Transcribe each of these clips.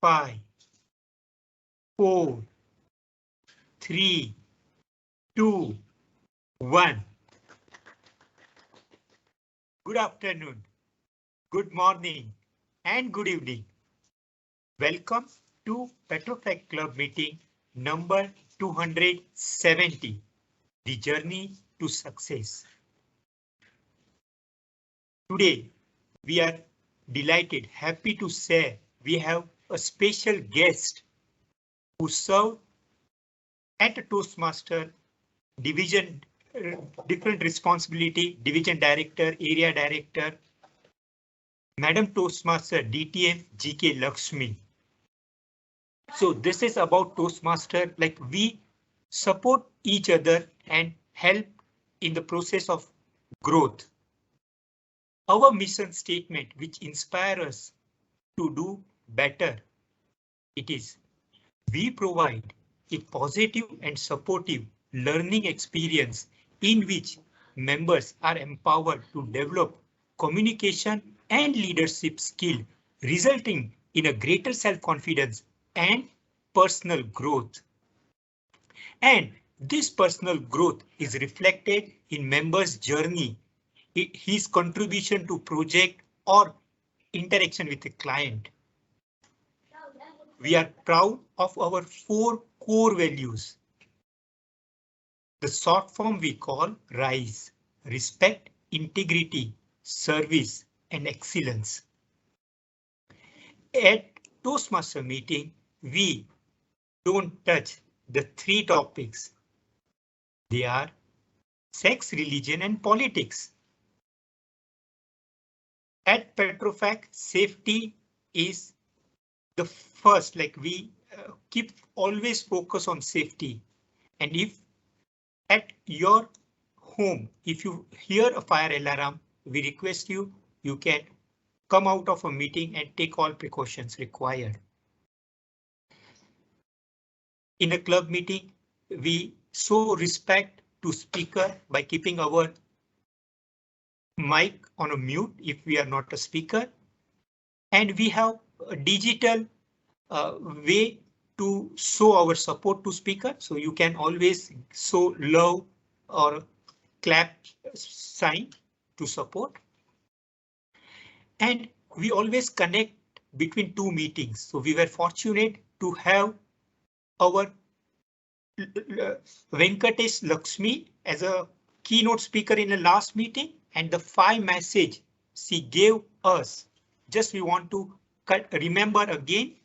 5, 4, 3, 2, 1. Good afternoon, good morning, and good evening. Welcome to Petrofac Club meeting number 270, the journey to success. Today, we are delighted, happy to say we have a special guest who served at a Toastmaster division, different responsibility, division director, area director, Madam Toastmaster DTM GK Lakshmi. So this is about Toastmaster, like we support each other and help in the process of growth. Our mission statement, which inspires us to do better, it is we provide a positive and supportive learning experience in which members are empowered to develop communication and leadership skill, resulting in a greater self-confidence and personal growth. And this personal growth is reflected in members' journey, his contribution to project or interaction with a client. We are proud of our 4 core values. The short form we call RISE: respect, integrity, service, and excellence. At Toastmaster meeting, we don't touch the 3 topics. They are sex, religion, and politics. At Petrofac, safety is the first, like we keep always focus on safety. And if at your home, if you hear a fire alarm, we request you can come out of a meeting and take all precautions required. In a club meeting, we show respect to speaker by keeping our mic on a mute if we are not a speaker. And we have a digital way to show our support to speaker. So you can always show love or clap sign to support. And we always connect between 2 meetings. So we were fortunate to have our Venkatesh Lakshmi as a keynote speaker in the last meeting, and the 5 message she gave us. Just we want to remember again.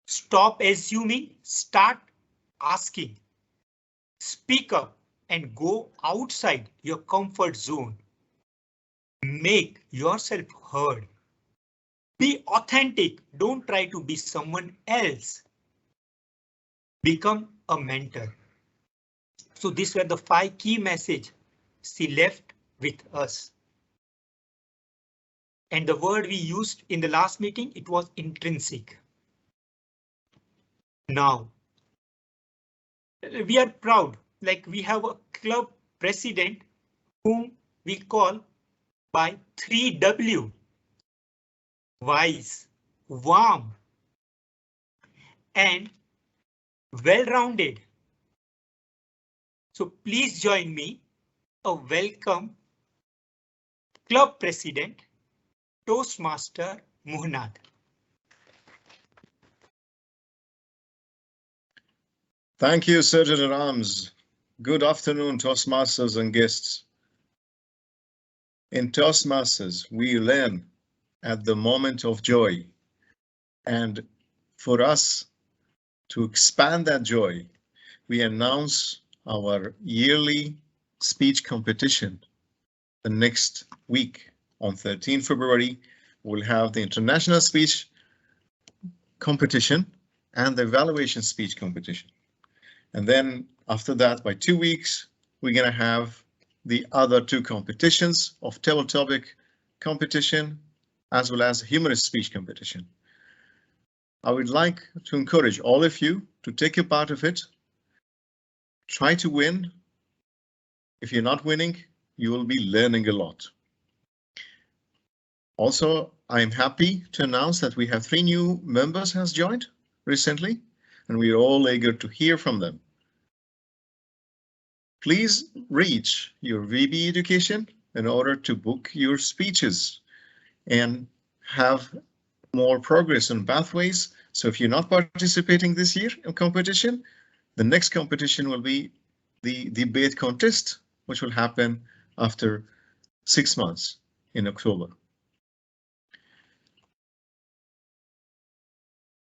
Stop assuming, start asking. Speak up and go outside your comfort zone. Make yourself heard. Be authentic. Don't try to be someone else. Become a mentor. So these were the 5 key messages she left with us. And the word we used in the last meeting, it was intrinsic. Now, we are proud, like we have a club president whom we call by 3W. Wise, warm, and well-rounded. So please join me, a welcome club president, Toastmaster Muhnad. Thank you, Surgeon at Arms. Good afternoon, Toastmasters and guests. In Toastmasters, we learn at the moment of joy. And for us to expand that joy, we announce our yearly speech competition. The next week, on 13 February, we'll have the International Speech Competition and the Evaluation Speech Competition. And then after that, by 2 weeks, we're going to have the other 2 competitions of table topic competition, as well as humorous speech competition. I would like to encourage all of you to take a part of it. Try to win. If you're not winning, you will be learning a lot. Also, I'm happy to announce that we have 3 new members has joined recently, and we are all eager to hear from them. Please reach your VB Education in order to book your speeches and have more progress on pathways. So if you're not participating this year in competition, the next competition will be the debate contest, which will happen after 6 months in October.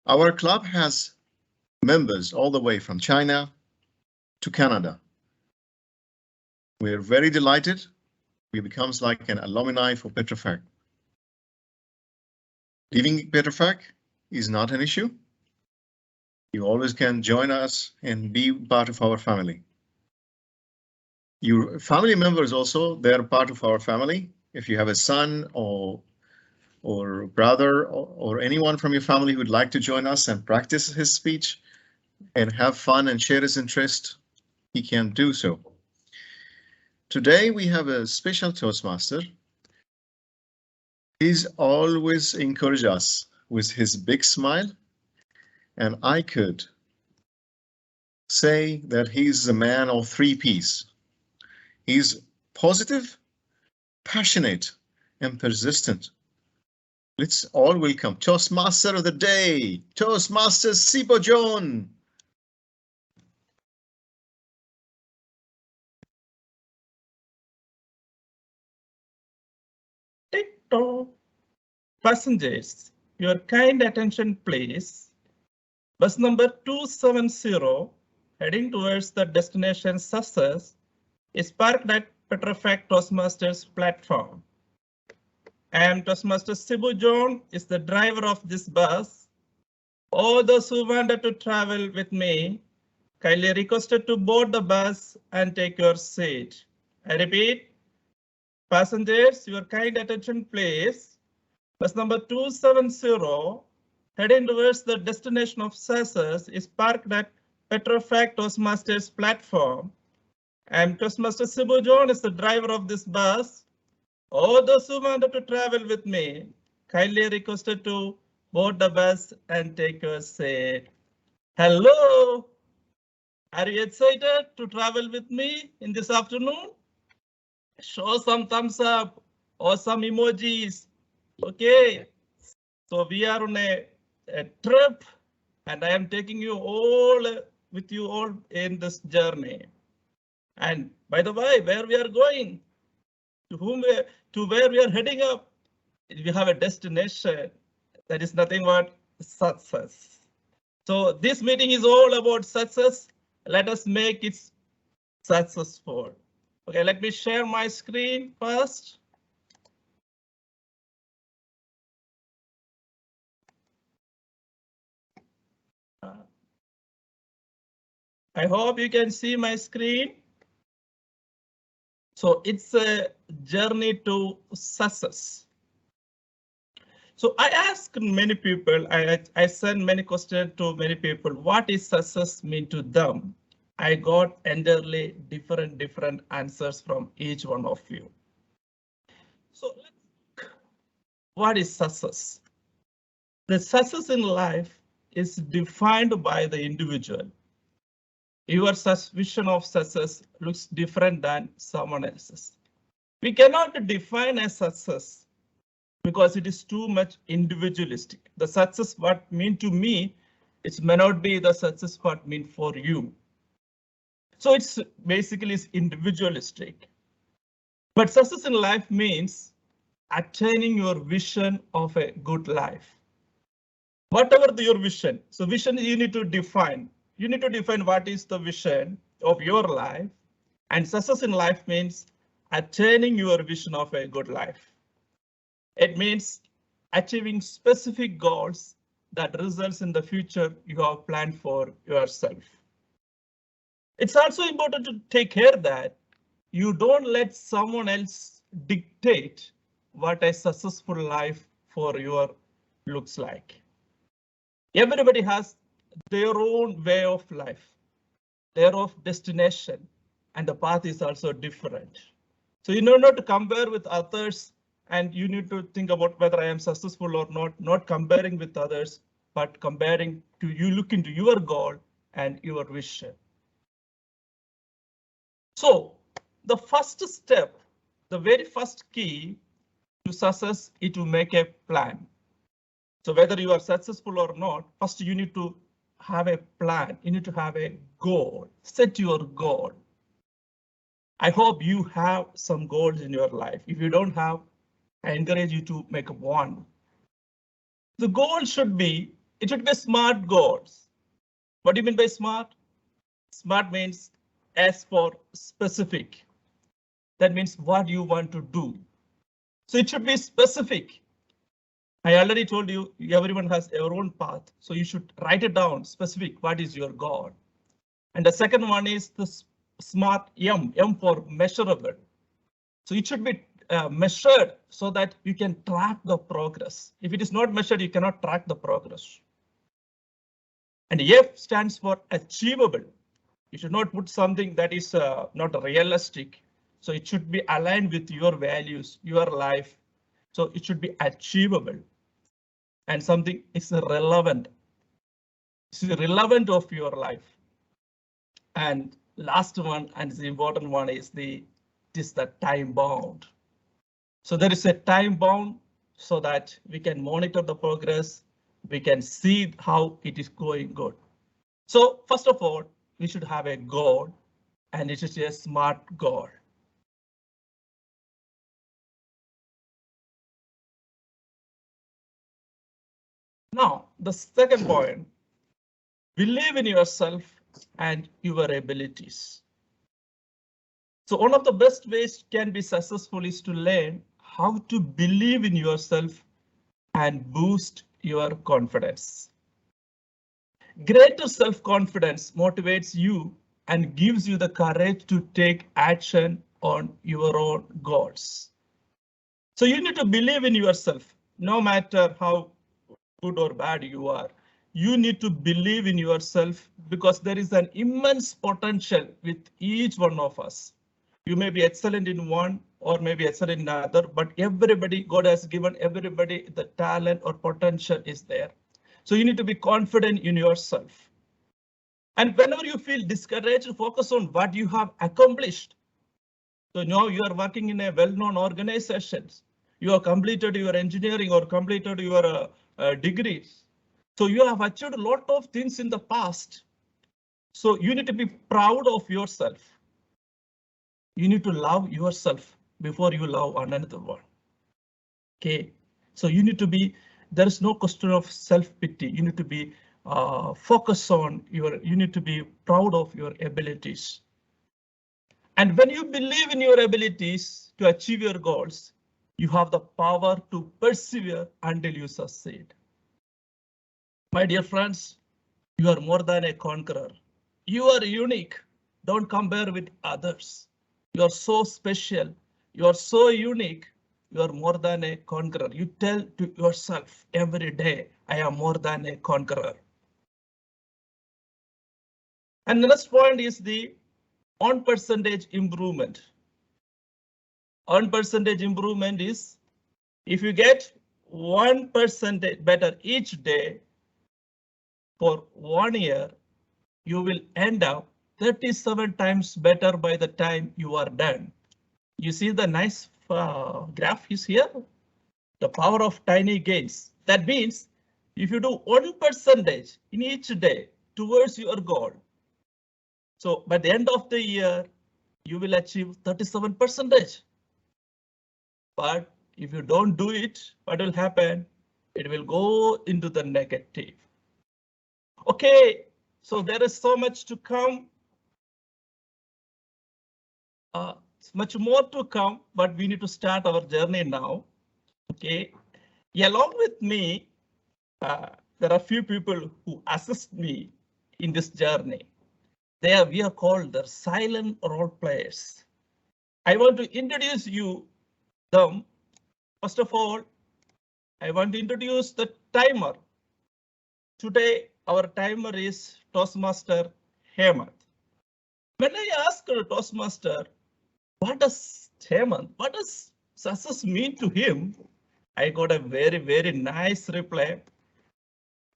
Our club has members all the way from China to Canada. We're very delighted. We becomes like an alumni for Petrofac. Leaving Petrofac is not an issue. You always can join us and be part of our family. Your family members also, they're part of our family. If you have a son or brother or anyone from your family who would like to join us and practice his speech and have fun and share his interest, he can do so. Today we have a special Toastmaster. He's always encouraged us with his big smile, and I could say that he's a man of 3 P's. He's positive, passionate, and persistent. Let's all welcome Toastmaster of the Day, Toastmaster Sibu John. TikTok. Passengers, your kind attention please. Bus number 270 heading towards the destination success is parked at Petrofac Toastmasters platform. I am Toastmaster Sibu John is the driver of this bus. All those who wanted to travel with me kindly requested to board the bus and take your seat. I repeat, passengers, your kind attention please. Bus number 270 heading towards the destination of success is parked at Petrofac Toastmasters platform. I am Toastmaster Sibu John is the driver of this bus. All those who wanted to travel with me kindly requested to board the bus and take your seat. Hello, are you excited to travel with me in this afternoon? Show some thumbs up or some emojis. Okay, so we are on a trip and I am taking you all with you all in this journey. And by the way, where we are going, to where we are heading up, we have a destination that is nothing but success. So this meeting is all about success. Let us make it successful. Okay, let me share my screen first. I hope you can see my screen. So it's a journey to success. So I asked many people, I sent many questions to many people, what is success mean to them? I got entirely different answers from each one of you. So what is success? The success in life is defined by the individual. Your vision of success looks different than someone else's. We cannot define a success because it is too much individualistic. The success what mean to me, it may not be the success what mean for you. So it's basically individualistic. But success in life means attaining your vision of a good life. Whatever your vision, so vision you need to define. You need to define what is the vision of your life, and success in life means attaining your vision of a good life. It means achieving specific goals that results in the future you have planned for yourself. It's also important to take care that you don't let someone else dictate what a successful life for you looks like. Everybody has their own way of life, their own destination, and the path is also different. So in order to compare with others, and you need to think about whether I am successful or not comparing with others, but comparing to you look into your goal and your vision. So the first step, the very first key to success is to make a plan. So whether you are successful or not, first you need to have a plan. You need to have a goal. Set your goal. I hope you have some goals in your life. If you don't have, I encourage you to make one. The goal should be, it should be smart goals. What do you mean by smart? Smart means as for specific. That means what you want to do. So it should be specific. I already told you, everyone has their own path. So you should write it down, specific, what is your goal? And the second one is the smart M for measurable. So it should be measured so that you can track the progress. If it is not measured, you cannot track the progress. And F stands for achievable. You should not put something that is not realistic. So it should be aligned with your values, your life. So it should be achievable. And something is relevant. It's relevant of your life. And last one, and the important one, is the time bound. So there is a time bound so that we can monitor the progress. We can see how it is going good. So first of all, we should have a goal, and it is a smart goal. Now, the second point, believe in yourself and your abilities. So one of the best ways can be successful is to learn how to believe in yourself and boost your confidence. Greater self-confidence motivates you and gives you the courage to take action on your own goals. So you need to believe in yourself, no matter how good or bad you are. You need to believe in yourself because there is an immense potential with each one of us. You may be excellent in one or maybe excellent in another, but everybody, God has given everybody the talent or potential is there. So you need to be confident in yourself. And whenever you feel discouraged, focus on what you have accomplished. So now you are working in a well-known organizations. You have completed your engineering or completed your degrees. So you have achieved a lot of things in the past. So you need to be proud of yourself. You need to love yourself before you love another one. Okay, so you need to be, there is no question of self-pity. You need to be focused on you need to be proud of your abilities. And when you believe in your abilities to achieve your goals, you have the power to persevere until you succeed. My dear friends, you are more than a conqueror. You are unique. Don't compare with others. You are so special. You are so unique. You are more than a conqueror. You tell to yourself every day, I am more than a conqueror. And the next point is the on percentage improvement. On percentage improvement is if you get 1% better each day for 1 year, you will end up 37 times better by the time you are done. You see the nice graph is here. The power of tiny gains. That means if you do 1% in each day towards your goal, so by the end of the year, you will achieve 37%. But if you don't do it, what will happen? It will go into the negative. Okay, so there is so much to come. Much more to come, but we need to start our journey now. Okay, along with me, there are few people who assist me in this journey. We are called the silent role players. I want to introduce you them. First of all, I want to introduce the timer. Today, our timer is Toastmaster Hemant. When I asked Toastmaster, what does success mean to him? I got a very nice reply.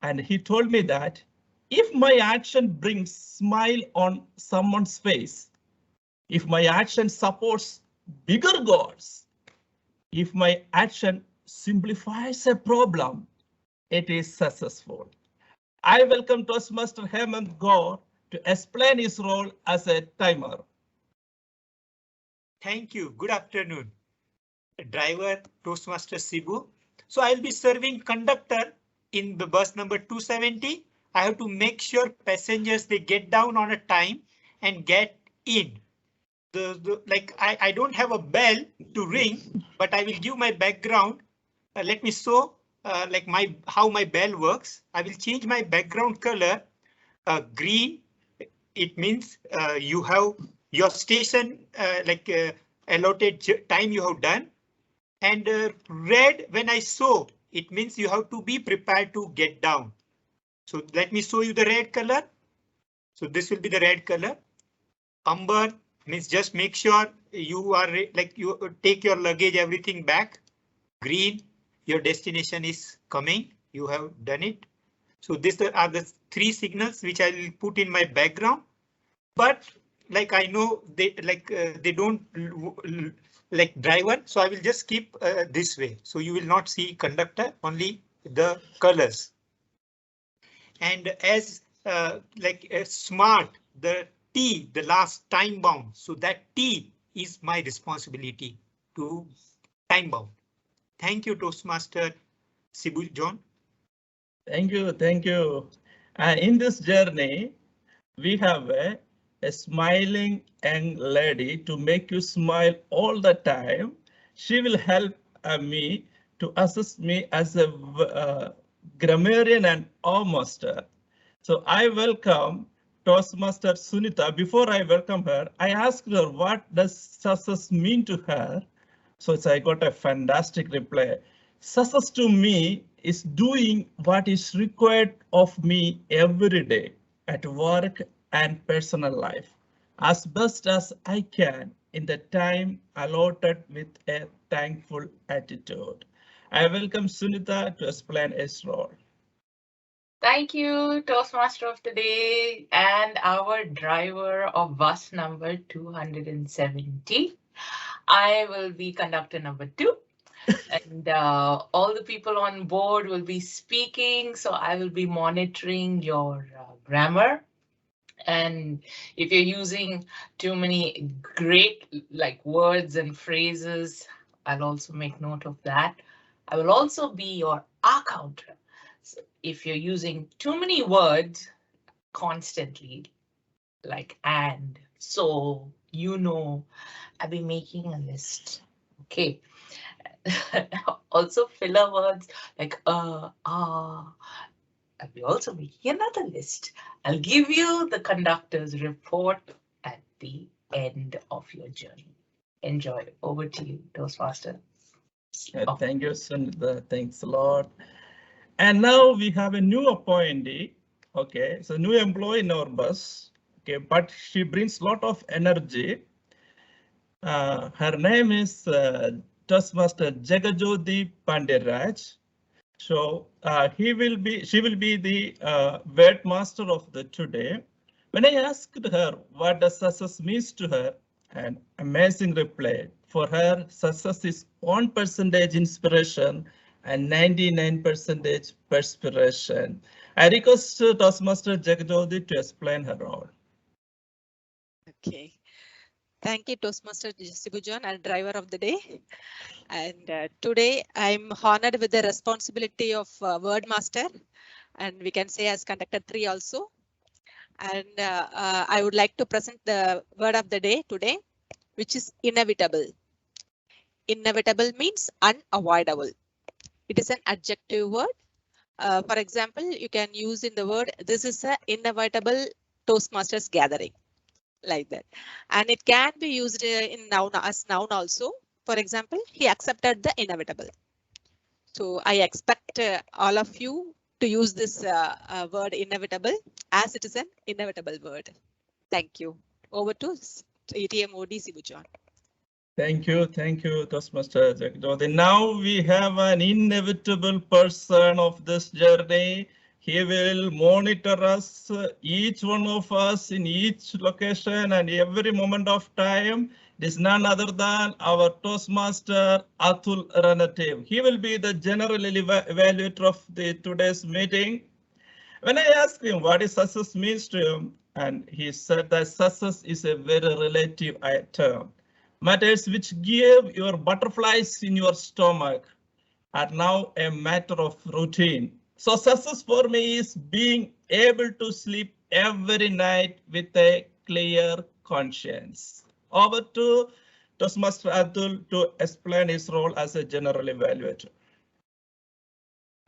And he told me that if my action brings smile on someone's face, if my action supports bigger goals, if my action simplifies a problem, it is successful. I welcome Toastmaster Hemant Gaur to explain his role as a timer. Thank you. Good afternoon. Driver Toastmaster Sibu. So I'll be serving conductor in the bus number 270. I have to make sure passengers they get down on a time and get in. Like I don't have a bell to ring, but I will give my background. Let me show like how my bell works. I will change my background color. Green, it means you have your station allotted time you have done. And red, when I show, it means you have to be prepared to get down. So let me show you the red color. So this will be the red color. Amber means just make sure you are like you take your luggage, everything back. Green, your destination is coming. You have done it. So these are the three signals which I will put in my background. But like I know they they don't like driver, so I will just keep this way. So you will not see conductor, only the colors. And as smart, the T, the last time bound. So that T is my responsibility to time bound. Thank you, Toastmaster Sibu John. Thank you. In this journey, we have a smiling young lady to make you smile all the time. She will help me to assist me as a grammarian and awe master. So I welcome Toastmaster Sunita. Before I welcome her, I asked her what does success mean to her. So I got a fantastic reply. Success to me is doing what is required of me every day at work and personal life as best as I can in the time allotted with a thankful attitude. I welcome Sunita to explain his role. Thank you, Toastmaster of the Day and our driver of bus number 270. I will be conductor number 2. And all the people on board will be speaking, so I will be monitoring your grammar. And if you're using too many great words and phrases, I'll also make note of that. I will also be your R counter. So if you're using too many words constantly, like and, so, I'll be making a list. Okay. Also filler words like I'll be also making another list. I'll give you the conductor's report at the end of your journey. Enjoy. Over to you, Toastmaster. Thank you, Sunita. Thanks a lot. And now we have a new appointee. Okay, so new employee in our bus. Okay, but she brings a lot of energy. Her name is Toastmaster Jagajodi Pandiraj. So she will be the word master of the today. When I asked her what does success means to her, an amazing reply. For her, success is 1% inspiration and 99% perspiration. I request Toastmaster Jagajodi to explain her role. Okay. Thank you, Toastmaster Sibu John, and driver of the day. And today I'm honored with the responsibility of word master, and we can say as conductor 3 also. And I would like to present the word of the day today, which is inevitable. Inevitable means unavoidable. It is an adjective word. For example, you can use in the word, this is an inevitable Toastmasters gathering. Like that, and it can be used in noun as noun also. For example, he accepted the inevitable. So I expect all of you to use this word inevitable, as it is an inevitable word. Thank you. Over to TMOD Sibu John. Thank you, Toastmaster Jagdodi. Now we have an inevitable person of this journey. He will monitor us, each one of us in each location and every moment of time. It is none other than our Toastmaster Atul Ranadev. He will be the general evaluator of today's meeting. When I asked him what is success means to him, and he said that success is a very relative term. Matters which give your butterflies in your stomach are now a matter of routine. So success for me is being able to sleep every night with a clear conscience. Over to Toastmaster Atul to explain his role as a general evaluator.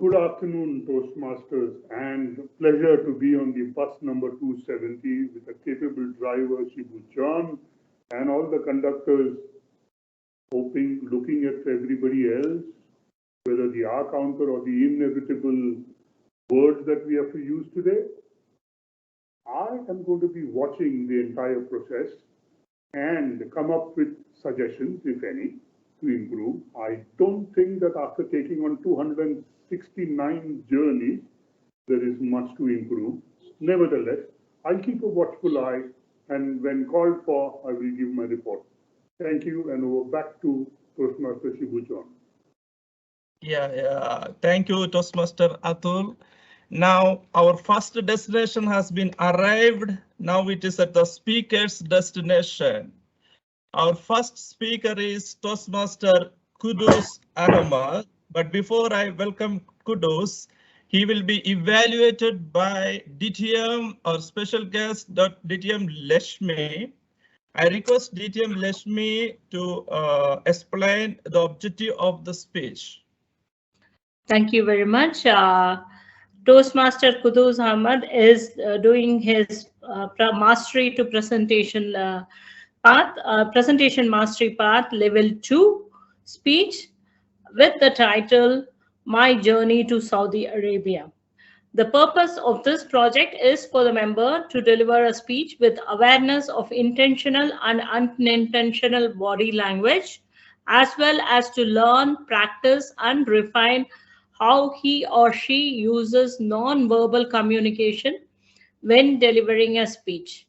Good afternoon, Toastmasters, and pleasure to be on the bus number 270 with a capable driver, Sibu John, and all the conductors looking at everybody else, whether the R counter or the inevitable words that we have to use today. I am going to be watching the entire process and come up with suggestions, if any, to improve. I don't think that after taking on 269 journeys, there is much to improve. Nevertheless, I'll keep a watchful eye, and when called for, I will give my report. Thank you, and over back to Toastmaster Sibu John. Yeah. Thank you, Toastmaster Atul. Now our first destination has been arrived. Now it is at the speaker's destination. Our first speaker is Toastmaster Kudus Ahmad. But before I welcome Kudus, he will be evaluated by DTM, our special guest, DTM Leshmi. I request DTM Leshmi to explain the objective of the speech. Thank you very much. Toastmaster Kudus Ahmad is doing his mastery to presentation path, presentation mastery path level 2 speech with the title My Journey to Saudi Arabia. The purpose of this project is for the member to deliver a speech with awareness of intentional and unintentional body language, as well as to learn, practice, and refine how he or she uses non-verbal communication when delivering a speech.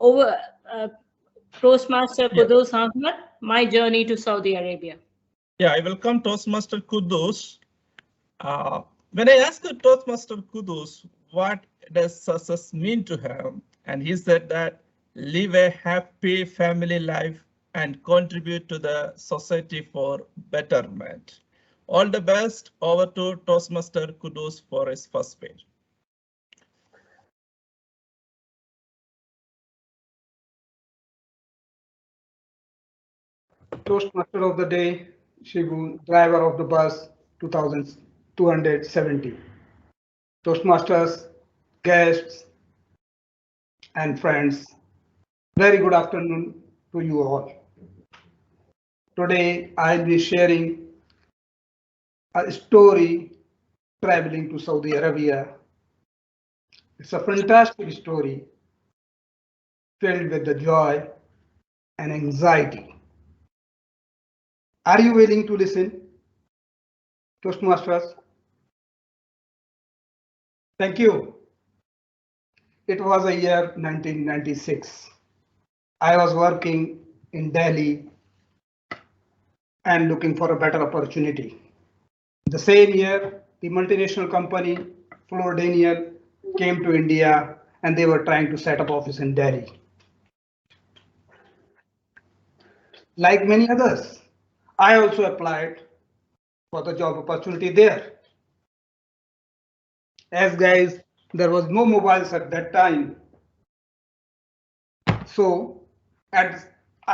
Over Toastmaster Kudus Ahmad, My Journey to Saudi Arabia. Yeah, I welcome Toastmaster Kudus. When I asked Toastmaster Kudus what does success mean to him, and he said that live a happy family life and contribute to the society for betterment. All the best. Over to Toastmaster Kudus for his first speech. Toastmaster of the day, Shibu, driver of the bus 2270. Toastmasters, guests, and friends, very good afternoon to you all. Today I'll be sharing a story traveling to Saudi Arabia. It's a fantastic story filled with the joy and anxiety. Are you willing to listen, Toastmasters? Thank you. It was a year 1996. I was working in Delhi and looking for a better opportunity. The same year, the multinational company Fleur Daniel came to India and they were trying to set up office in Delhi. Like many others, I also applied for the job opportunity there. As guys, there was no mobiles at that time. So I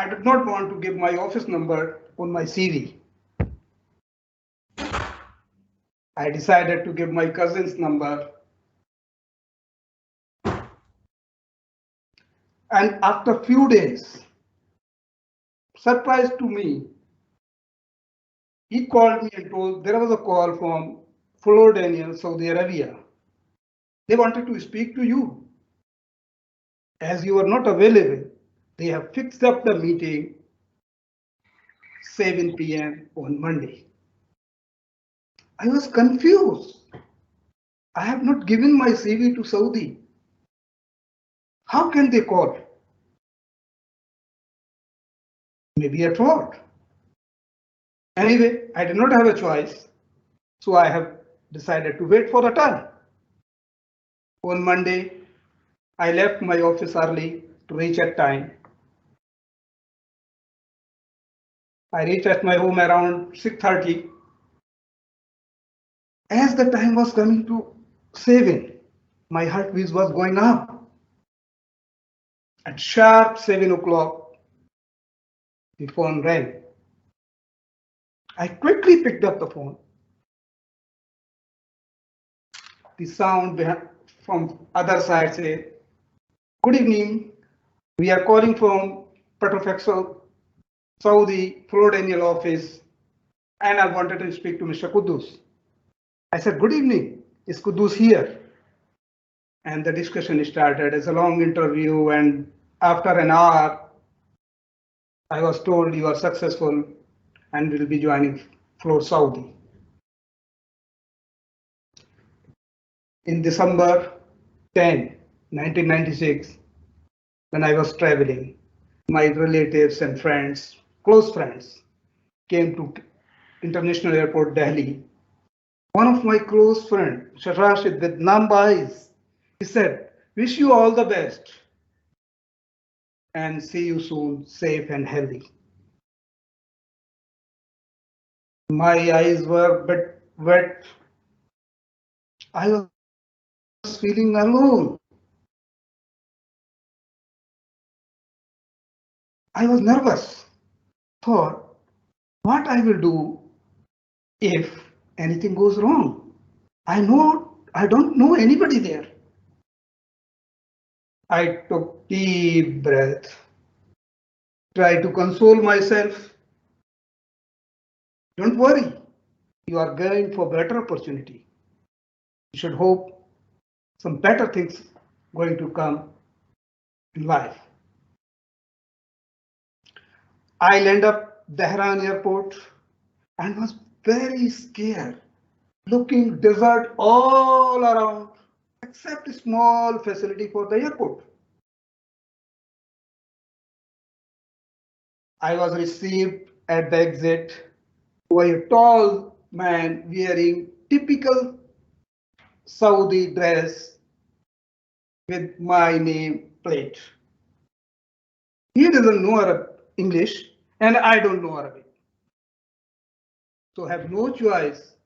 did not want to give my office number on my CV. I decided to give my cousin's number. And after a few days, surprise to me, he called me and told there was a call from Fleur Daniel, Saudi Arabia. They wanted to speak to you. As you are not available, they have fixed up the meeting 7 p.m. on Monday. I was confused. I have not given my CV to Saudi. How can they call? Maybe a fraud. Anyway, I did not have a choice, so I have decided to wait for the turn. On Monday, I left my office early to reach at time. I reached at my home around 6:30. As the time was coming to 7, my heartbeat was going up. At sharp 7 o'clock, the phone rang. I quickly picked up the phone. The sound from other side said, "Good evening. We are calling from Petrofexel, Saudi Florida office, and I wanted to speak to Mr. Kudus." I said, "Good evening. Is Kudus here?" And the discussion started. It's a long interview, and after an hour, I was told you are successful and will be joining Floor Saudi. In December 10, 1996, when I was traveling, my relatives and friends, close friends, came to International Airport, Delhi. One of my close friends, Rashid, with numb eyes, he said, "Wish you all the best and see you soon, safe and healthy." My eyes were a bit wet. I was feeling alone. I was nervous. Thought, what I will do if anything goes wrong? I don't know anybody there. I took deep breath, tried to console myself. Don't worry, you are going for better opportunity. You should hope some better things going to come in life. I landed up Tehran airport and was very scared, looking desert all around, except a small facility for the airport. I was received at the exit by a tall man wearing typical Saudi dress with my name plate. He doesn't know English and I don't know Arabic. So I have no choice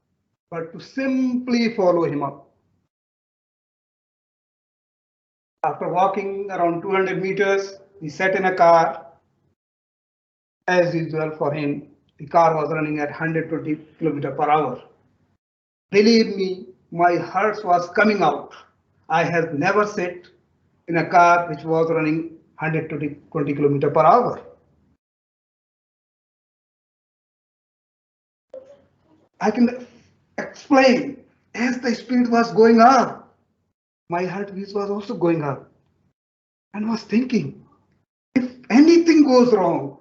but to simply follow him up. After walking around 200 meters, we sat in a car. As usual for him, the car was running at 120 km per hour. Believe me, my heart was coming out. I have never sat in a car which was running 120 km per hour. I can explain, as the speed was going up, my heartbeat was also going up, and was thinking, if anything goes wrong,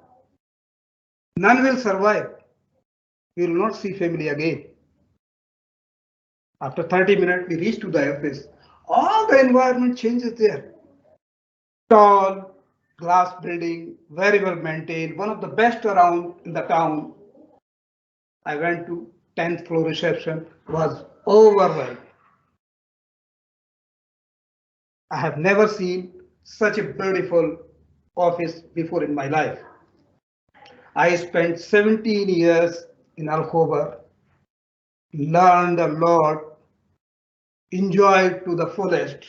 none will survive. We will not see family again. After 30 minutes, we reached to the office. All the environment changes there. Tall, glass building, very well maintained, one of the best around in the town. I went to 10th floor reception, was overwhelmed. I have never seen such a beautiful office before in my life. I spent 17 years in Al-Khobar, learned a lot, enjoyed to the fullest.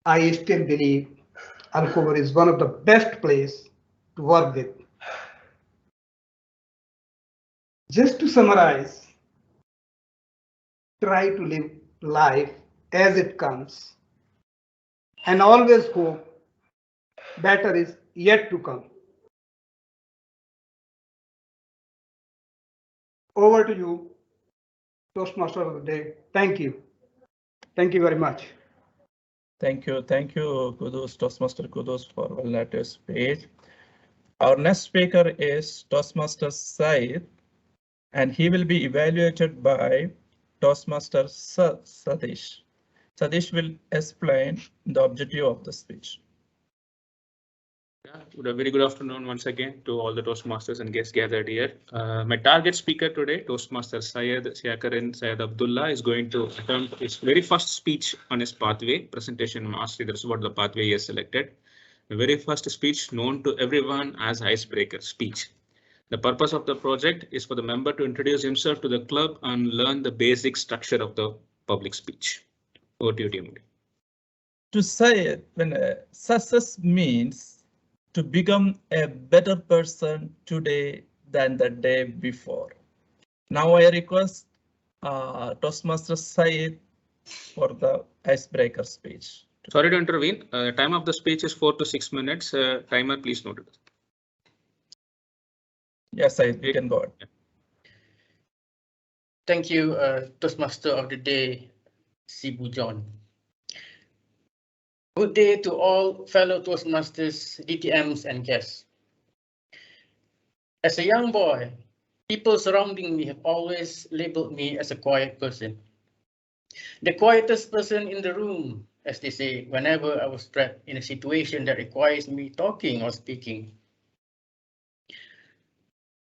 I still believe Al-Khobar is one of the best places to work with. Just to summarize, try to live life as it comes and always hope better is yet to come. Over to you, Toastmaster of the day. Thank you. Thank you very much. Thank you, Kudus, Toastmaster Kudus, for well-latest speech. Our next speaker is Toastmaster Syed, and he will be evaluated by Toastmaster Satish. Satish will explain the objective of the speech. Yeah, very good afternoon once again to all the Toastmasters and guests gathered here. My target speaker today, Toastmaster Syed Syakarin Syed Abdullah, is going to attempt his very first speech on his pathway, presentation mastery. That's what the pathway he has selected. The very first speech known to everyone as icebreaker speech. The purpose of the project is for the member to introduce himself to the club and learn the basic structure of the public speech. Over to you, TMOD. To say when success means to become a better person today than the day before. Now I request Toastmaster Syed for the icebreaker speech. Sorry to intervene. Time of the speech is 4 to 6 minutes. Timer, please note it. Yes, Syed, you can go ahead. Thank you, Toastmaster of the Day, Sibu John. Good day to all fellow Toastmasters, DTMs, and guests. As a young boy, people surrounding me have always labeled me as a quiet person. The quietest person in the room, as they say, whenever I was trapped in a situation that requires me talking or speaking.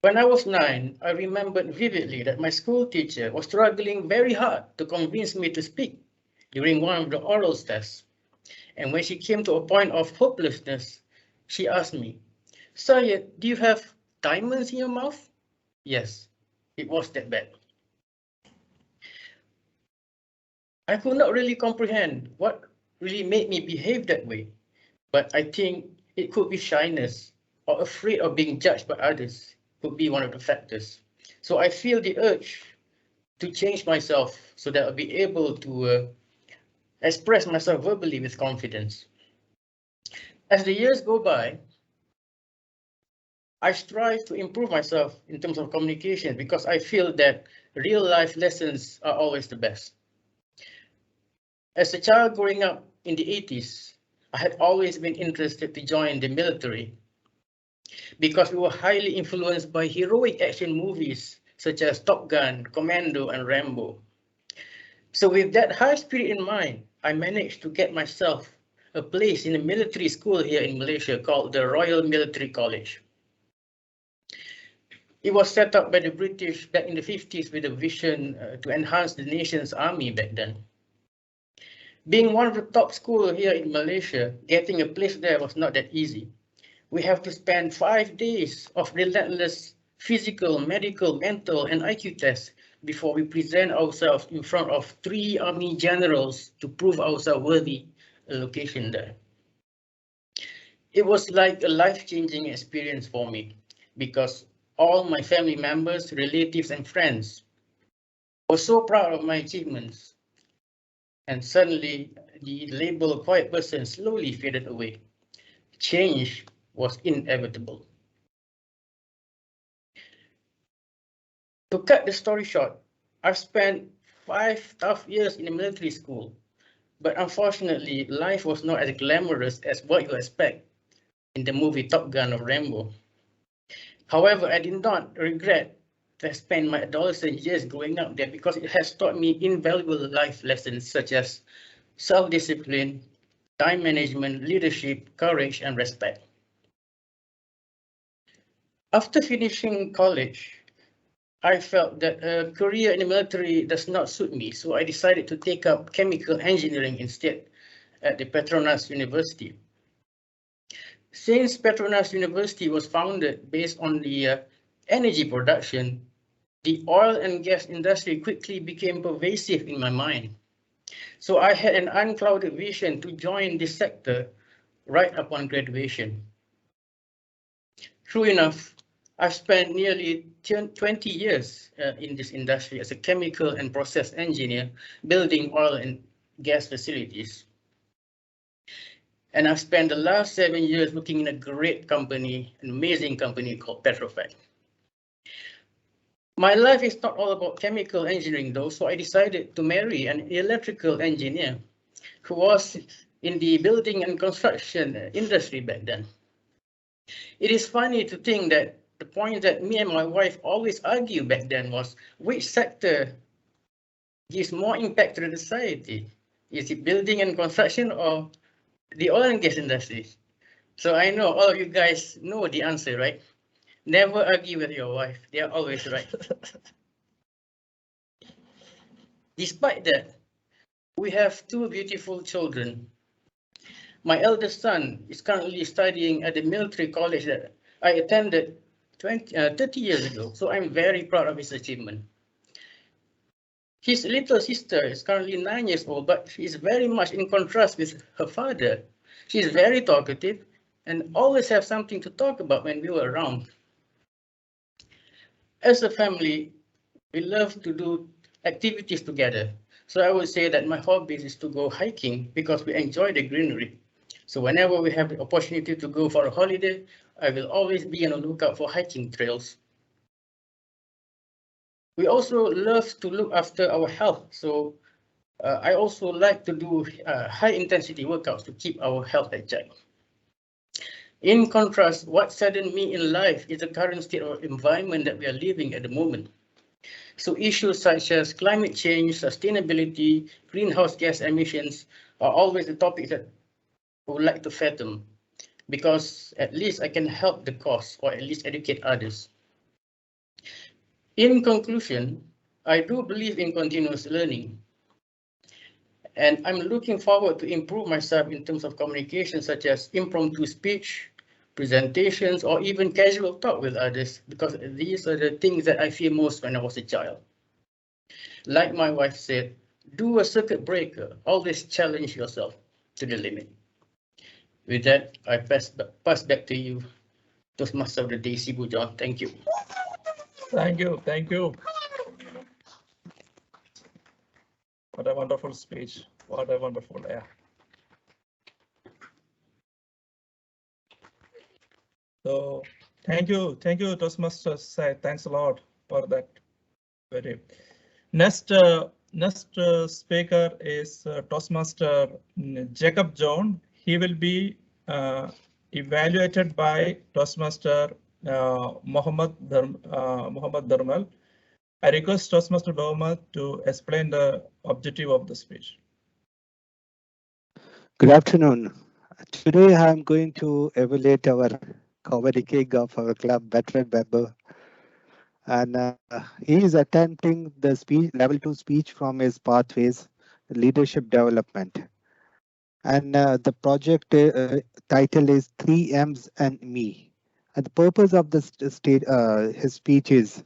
When I was 9, I remembered vividly that my school teacher was struggling very hard to convince me to speak during one of the oral tests. And when she came to a point of hopelessness, she asked me, "Syed, do you have diamonds in your mouth?" Yes, it was that bad. I could not really comprehend what really made me behave that way, but I think it could be shyness or afraid of being judged by others could be one of the factors. So I feel the urge to change myself so that I'll be able to express myself verbally with confidence. As the years go by, I strive to improve myself in terms of communication because I feel that real life lessons are always the best. As a child growing up in the 80s, I had always been interested to join the military because we were highly influenced by heroic action movies such as Top Gun, Commando, and Rambo. So with that high spirit in mind, I managed to get myself a place in a military school here in Malaysia called the Royal Military College. It was set up by the British back in the 50s with a vision to enhance the nation's army back then. Being one of the top schools here in Malaysia, getting a place there was not that easy. We have to spend 5 days of relentless physical, medical, mental, and IQ tests before we present ourselves in front of 3 army generals to prove ourselves worthy a location there. It was like a life-changing experience for me because all my family members, relatives, and friends were so proud of my achievements. And suddenly, the label quiet person slowly faded away. Change was inevitable. To cut the story short, I've spent 5 tough years in a military school, but unfortunately, life was not as glamorous as what you expect in the movie Top Gun or Rambo. However, I did not regret to have spent my adolescent years growing up there because it has taught me invaluable life lessons such as self-discipline, time management, leadership, courage, and respect. After finishing college, I felt that a career in the military does not suit me, so I decided to take up chemical engineering instead at the Petronas University. Since Petronas University was founded based on the energy production, the oil and gas industry quickly became pervasive in my mind. So I had an unclouded vision to join this sector right upon graduation. True enough, I've spent nearly 20 years in this industry as a chemical and process engineer building oil and gas facilities. And I've spent the last 7 years working in a great company, an amazing company called Petrofac. My life is not all about chemical engineering though, so I decided to marry an electrical engineer who was in the building and construction industry back then. It is funny to think that the point that me and my wife always argue back then was which sector gives more impact to the society. Is it building and construction or the oil and gas industry? So I know all of you guys know the answer, right? Never argue with your wife. They are always right. Despite that, we have two beautiful children. My eldest son is currently studying at the military college that I attended 30 years ago. So I'm very proud of his achievement. His little sister is currently 9 years old, but she is very much in contrast with her father. She is very talkative and always have something to talk about when we were around. As a family, we love to do activities together. So I would say that my hobby is to go hiking because we enjoy the greenery. So whenever we have the opportunity to go for a holiday, I will always be on the lookout for hiking trails. We also love to look after our health. So I also like to do high intensity workouts to keep our health at check. In contrast, what saddened me in life is the current state of environment that we are living at the moment. So issues such as climate change, sustainability, greenhouse gas emissions are always the topics that I would like to fathom, because at least I can help the cause or at least educate others. In conclusion, I do believe in continuous learning. And I'm looking forward to improve myself in terms of communication, such as impromptu speech, presentations, or even casual talk with others, because these are the things that I fear most when I was a child. Like my wife said, do a circuit breaker, always challenge yourself to the limit. With that, I pass back to you, Toastmaster of the Day, Sibu John. Thank you. Thank you. Thank you. What a wonderful speech. What a wonderful, yeah. So thank you, Toastmaster Sai. Thanks a lot for that. Very next speaker is Toastmaster Jacob John. He will be evaluated by Toastmaster Mohammed Dharmal. I request Toastmaster Dharmal to explain the objective of the speech. Good afternoon. Today I am going to evaluate our comedy king of our club, veteran member, and he is attempting the speech level 2 speech from his pathways, leadership development, and the project title is 3 M's and Me. And the purpose of this his speech is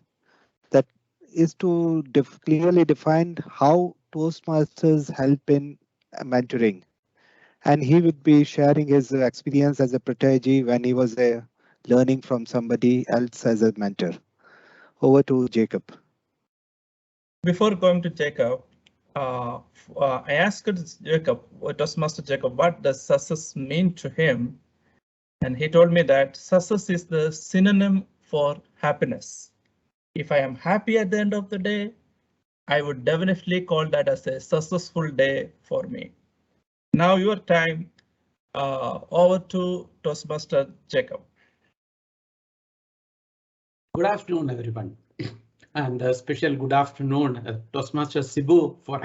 to clearly define how Toastmasters help in mentoring. And he would be sharing his experience as a protege when he was learning from somebody else as a mentor. Over to Jacob. Before going to Jacob, I asked Jacob, Toastmaster Jacob, what does success mean to him? And he told me that success is the synonym for happiness. If I am happy at the end of the day, I would definitely call that as a successful day for me. Now your time, over to Toastmaster Jacob. Good afternoon, everyone. And a special good afternoon, Toastmaster Sibu, for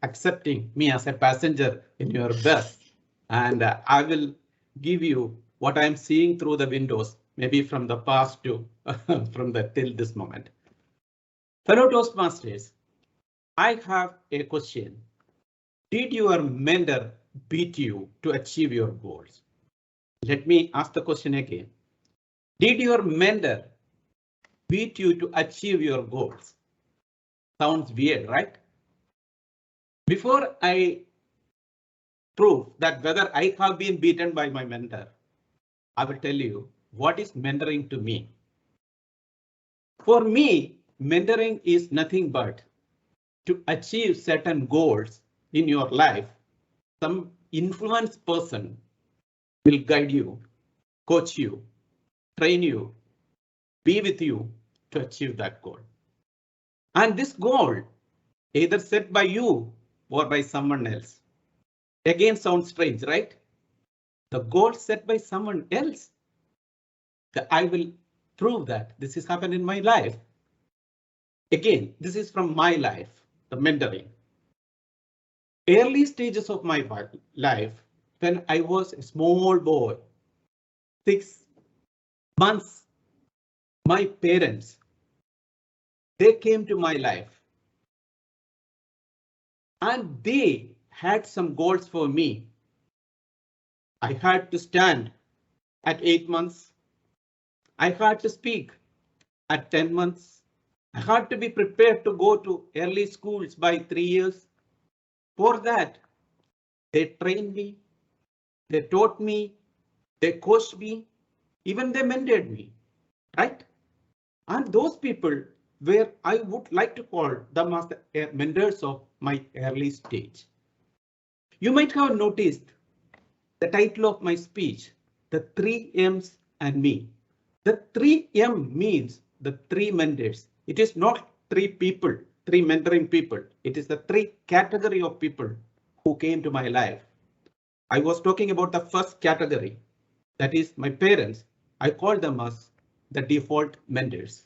accepting me as a passenger in your bus. And I will give you what I'm seeing through the windows, maybe from the past to till this moment. Fellow Toastmasters, I have a question. Did your mentor beat you to achieve your goals? Let me ask the question again. Did your mentor beat you to achieve your goals? Sounds weird, right? Before I prove that whether I have been beaten by my mentor, I will tell you what is mentoring to me. For me, mentoring is nothing but to achieve certain goals in your life. Some influence person will guide you, coach you, train you, be with you to achieve that goal. And this goal, either set by you or by someone else. Again, sounds strange, right? The goal set by someone else. I will prove that this has happened in my life. Again, this is from my life, the mentoring. Early stages of my life, when I was a small boy, 6 months, my parents, they came to my life and they had some goals for me. I had to stand at 8 months. I had to speak at 10 months. I had to be prepared to go to early schools by 3 years. For that, they trained me, they taught me, they coached me, even they mentored me, right? And those people where I would like to call them as the mentors of my early stage. You might have noticed the title of my speech, the 3 M's and me. The 3M means the 3 mentors. It is not 3 people, 3 mentoring people. It is the 3 category of people who came to my life. I was talking about the first category, that is my parents. I call them as the default mentors.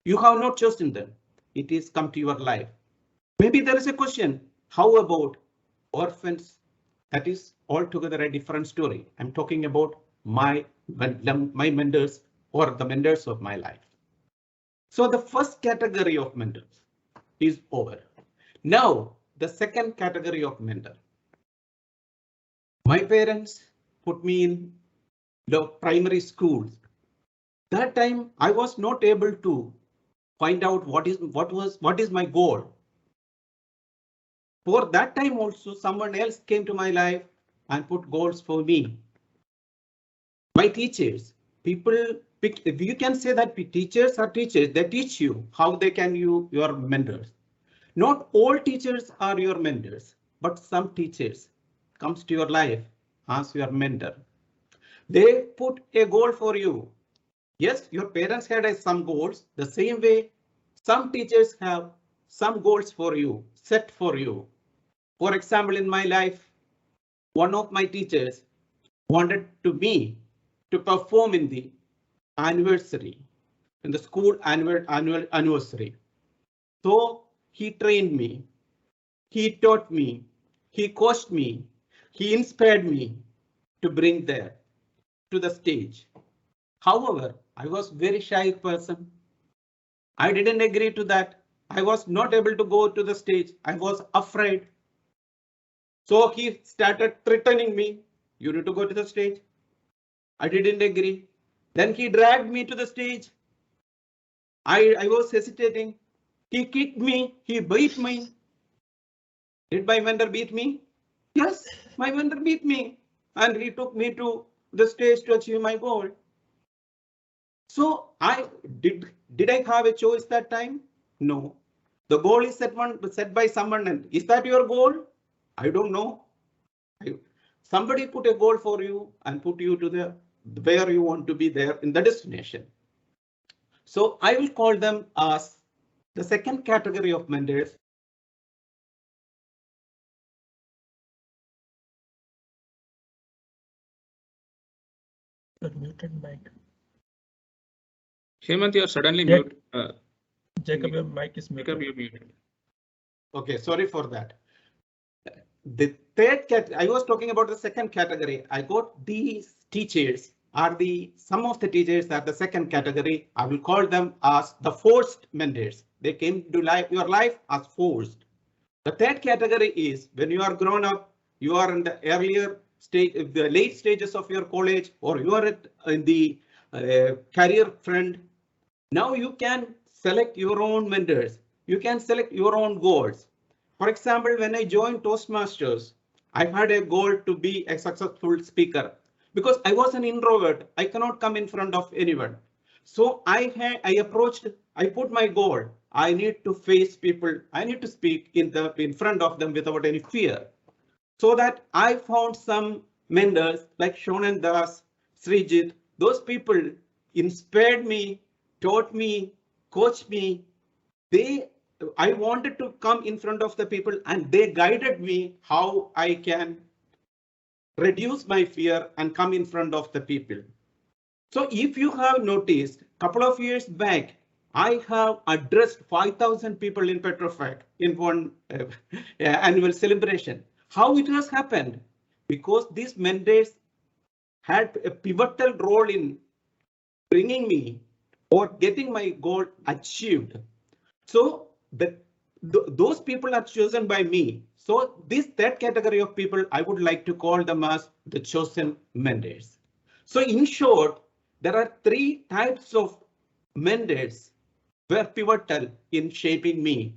You have not chosen them. It is come to your life. Maybe there is a question, how about orphans? That is altogether a different story. I'm talking about my mentors or the mentors of my life. So the first category of mentors is over. Now, the second category of mentor. My parents put me in the primary schools. That time I was not able to find out what is my goal. For that time also someone else came to my life and put goals for me. My teachers, you can say that teachers are teachers, they teach you how they can you your mentors. Not all teachers are your mentors, but some teachers comes to your life as your mentor. They put a goal for you. Yes, your parents had some goals. The same way, some teachers have some goals for you, set for you. For example, in my life, one of my teachers wanted me to perform in the anniversary, in the school annual anniversary. So he trained me, he taught me, he coached me, he inspired me to bring there to the stage. However, I was very shy person. I didn't agree to that. I was not able to go to the stage. I was afraid. So he started threatening me. You need to go to the stage. I didn't agree. Then he dragged me to the stage. I was hesitating. He kicked me. He beat me. Did my mentor beat me? Yes, my mentor beat me. And he took me to the stage to achieve my goal. So did I have a choice that time? No. The goal is set by someone else. Is that your goal? I don't know. Somebody put a goal for you and put you to where you want to be there in the destination. So I will call them as the second category of mentors. You're muted, Mike. Hemant, you're suddenly Yeah. mute. Jacob, your mic is muted. Jacob, you're muted. Okay, sorry for that. The third category, I was talking about the second category. I got these teachers are some of the teachers are the second category. I will call them as the forced mentors. They came to your life as forced. The third category is when you are grown up, you are in the earlier stage, the late stages of your college, or you are in the career friend. Now you can select your own mentors. You can select your own goals. For example, when I joined Toastmasters, I had a goal to be a successful speaker because I was an introvert. I cannot come in front of anyone. So I put my goal. I need to face people. I need to speak in front of them without any fear. So that I found some mentors like Shonan Das, Srijit. Those people inspired me, taught me, coached me. I wanted to come in front of the people and they guided me how I can reduce my fear and come in front of the people. So if you have noticed, a couple of years back, I have addressed 5,000 people in Petrofac in one annual celebration. How it has happened? Because these mandates had a pivotal role in bringing me or getting my goal achieved. So those people are chosen by me. So this third category of people, I would like to call them as the chosen mandates. So in short, there are three types of mandates were pivotal in shaping me.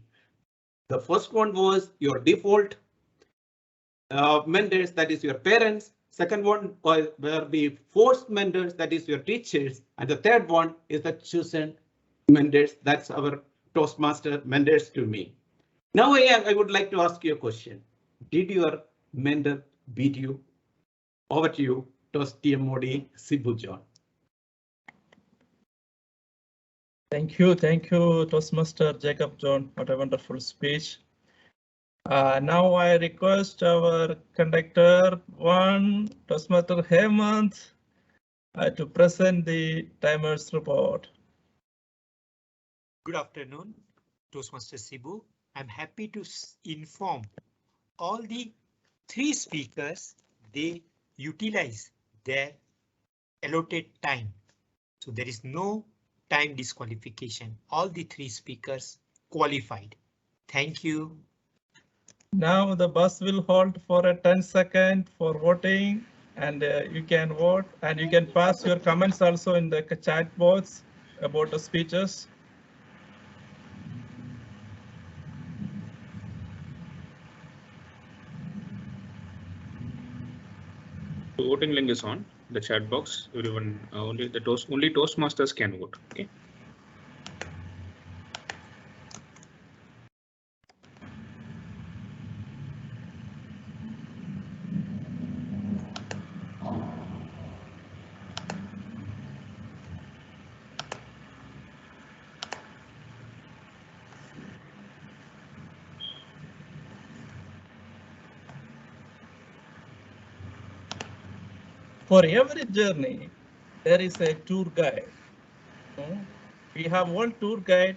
The first one was your default mentors, that is your parents. Second one were the forced mentors, that is your teachers. And the third one is the chosen mentors, that's our Toastmaster mentors to me. Now I would like to ask you a question. Did your mentor beat you? Over to you, TMOD Sibu John. Thank you, Toastmaster Jacob John. What a wonderful speech. Now I request our conductor one, Toastmaster Hemant, to present the timers report. Good afternoon, Toastmaster Sibu. I'm happy to inform all the three speakers, they utilize their allotted time. So there is no time disqualification. All the three speakers qualified. Thank you. Now the bus will hold for a 10-second for voting, and you can vote, and you can pass your comments also in the chat box about the speeches. The voting link is on the chat box. Everyone, only Toastmasters can vote. Okay. For every journey, there is a tour guide. We have one tour guide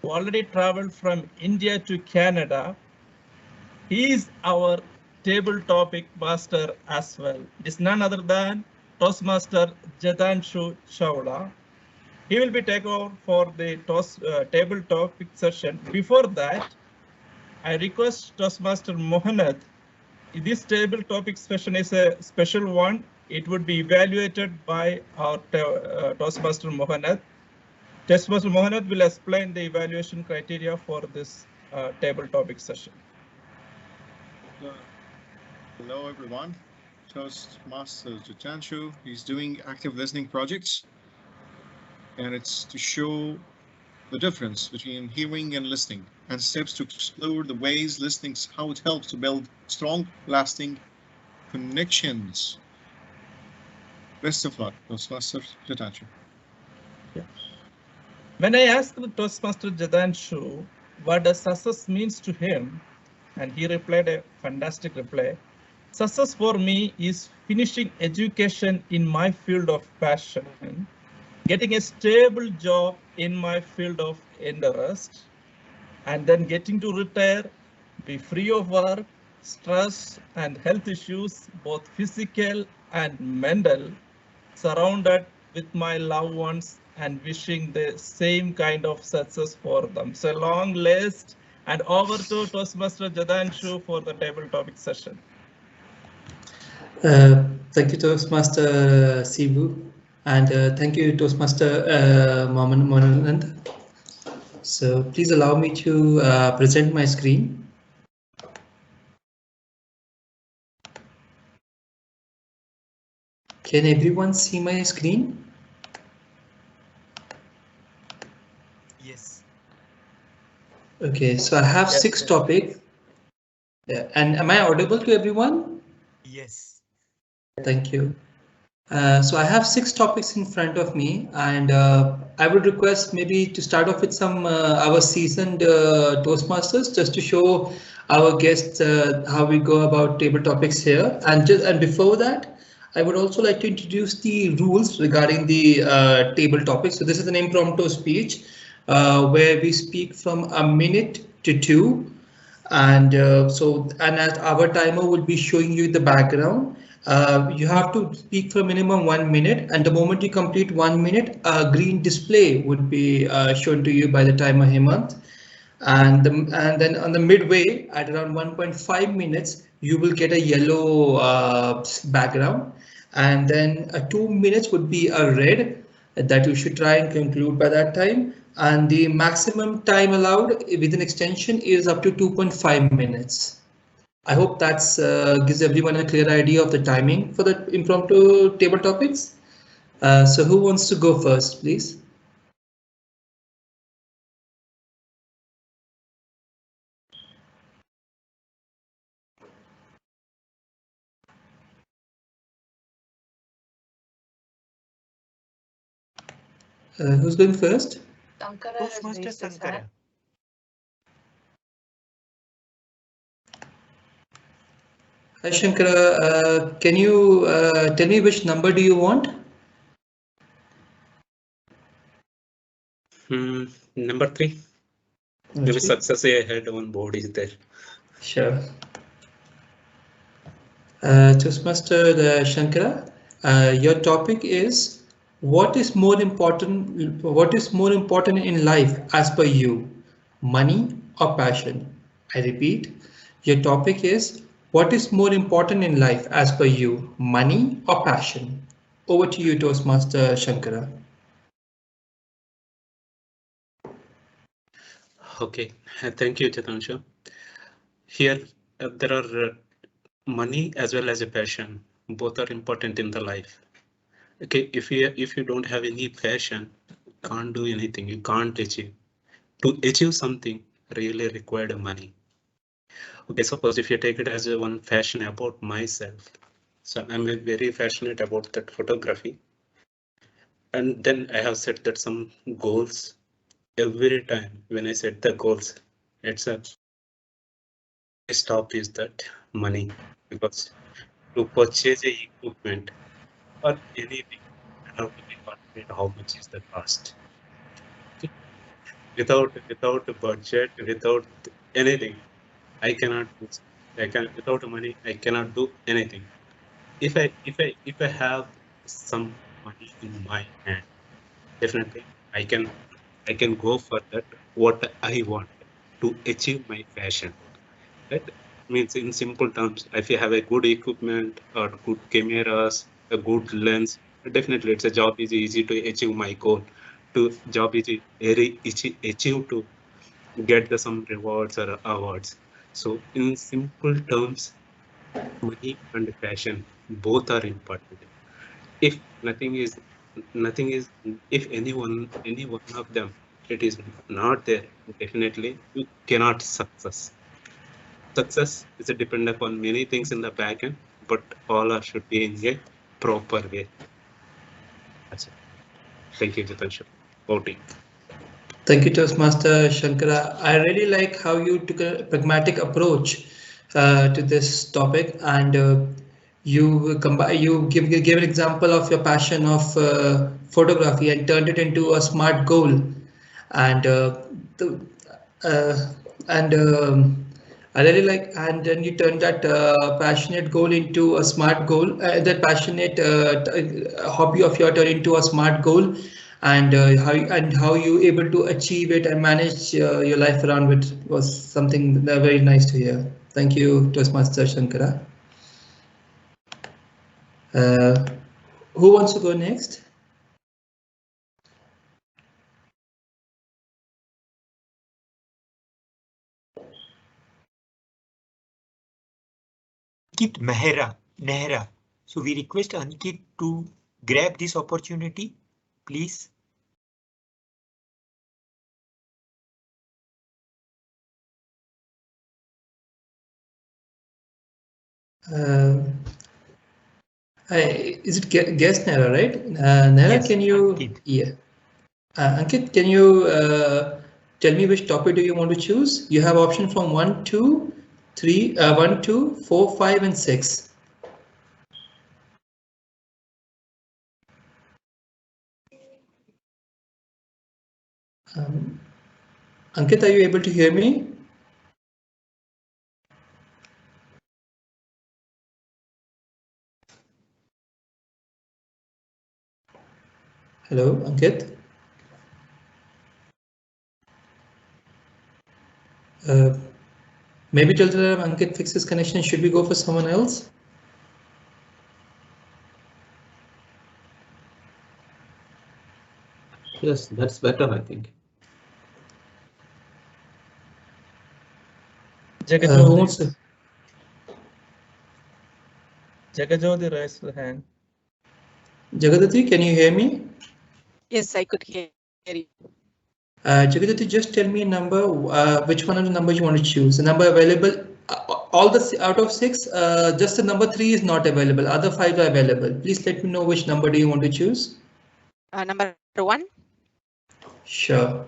who already traveled from India to Canada. He is our table topic master as well. It is none other than Toastmaster Jadanshu Chawla. He will be taking over for the table topic session. Before that, I request Toastmaster Mohanad. This table topic session is a special one. It would be evaluated by our Toastmaster Mohanad. Toastmaster Mohanad will explain the evaluation criteria for this table topic session. Hello, everyone. Toastmaster Jitanshu. He's doing active listening projects, and it's to show the difference between hearing and listening, and steps to explore the ways listening, how it helps to build strong, lasting connections. Best of luck, Toastmaster Jitanshu. When I asked Toastmaster Jadanshu what does success means to him, and he replied a fantastic reply. Success for me is finishing education in my field of passion, getting a stable job in my field of interest, and then getting to retire, be free of work, stress and health issues, both physical and mental, surrounded with my loved ones and wishing the same kind of success for them. So long list, and over to Toastmaster Jadanshu for the table topic session. Thank you, Toastmaster Sibu, and thank you, Toastmaster Mohanad. So please allow me to present my screen. Can everyone see my screen? Yes. Okay, so I have 6 topics. Yeah, and am I audible to everyone? Yes. Thank you. So I have 6 topics in front of me, and I would request maybe to start off with some our seasoned Toastmasters, just to show our guests how we go about table topics here. And before that, I would also like to introduce the rules regarding the table topic. So this is an impromptu speech where we speak from a minute to 2. And as our timer will be showing you the background, you have to speak for a minimum 1 minute, and the moment you complete 1 minute, a green display would be shown to you by the timer Hemant. And then on the midway at around 1.5 minutes, you will get a yellow background, and then 2 minutes would be a red that you should try and conclude by that time. And the maximum time allowed with an extension is up to 2.5 minutes. I hope that gives everyone a clear idea of the timing for the impromptu table topics. So who wants to go first, please? Who's going first? Sankara has Toastmaster raised his Sankara. hand. Hi Shankara, can you tell me which number do you want? Number 3. Maybe success ahead on board is there. Sure. Toastmaster Shankara, your topic is what is more important? What is more important in life as per you, money or passion? I repeat, your topic is what is more important in life as per you, money or passion? Over to you, Toastmaster Shankara. Okay, thank you, Chetanshu. Here there are money as well as a passion. Both are important in the life. Okay, if you don't have any passion, you can't do anything. You can't achieve. To achieve something, really required money. Okay, suppose if you take it as one passion about myself. So I'm very passionate about that photography. And then I have set that some goals. Every time when I set the goals, it's a stop is that money, because to purchase a equipment or anything, I have to be confident how much is the cost. Without a budget, without anything, I cannot do. Without money, I cannot do anything. If I have some money in my hand, definitely I can go for that what I want to achieve my passion. That means in simple terms, if you have a good equipment or good cameras, a good lens, definitely it's a job is easy to achieve my goal. To job is very easy achieve to get some rewards or awards. So in simple terms, money and passion both are important. If if any one of them it is not there, definitely you cannot success. Success is dependent upon many things in the back end, but all are should be in a proper way. That's it. Thank you, Jitanshu. Voting. Thank you, Toastmaster Shankara. I really like how you took a pragmatic approach to this topic, and you gave an example of your passion of photography and turned it into a smart goal, and I really like, and then you turned that passionate goal into a smart goal, that passionate hobby of your turn into a smart goal, and how you able to achieve it and manage your life around it was something very nice to hear. Thank you, Toastmaster Shankara. Who wants to go next? Ankit Nehra. So we request Ankit to grab this opportunity, please. Is it guest Nehra, right? Nehra, Yes, can you? Ankit. Yeah. Ankit, can you tell me which topic do you want to choose? You have option from 1, 2, 3, 1, 2, 4, 5, and 6. Ankit, are you able to hear me? Hello, Ankit. Maybe till the time Ankit fixes connection, should we go for someone else? Yes, that's better, I think. Who wants to? Jagajodi raised the hand. Jagadati, can you hear me? Yes, I could hear you. Jagadati, just tell me a number, which one of the numbers you want to choose. The number available, all the out of 6, just the number 3 is not available. Other 5 are available. Please let me know which number do you want to choose. Number 1. Sure.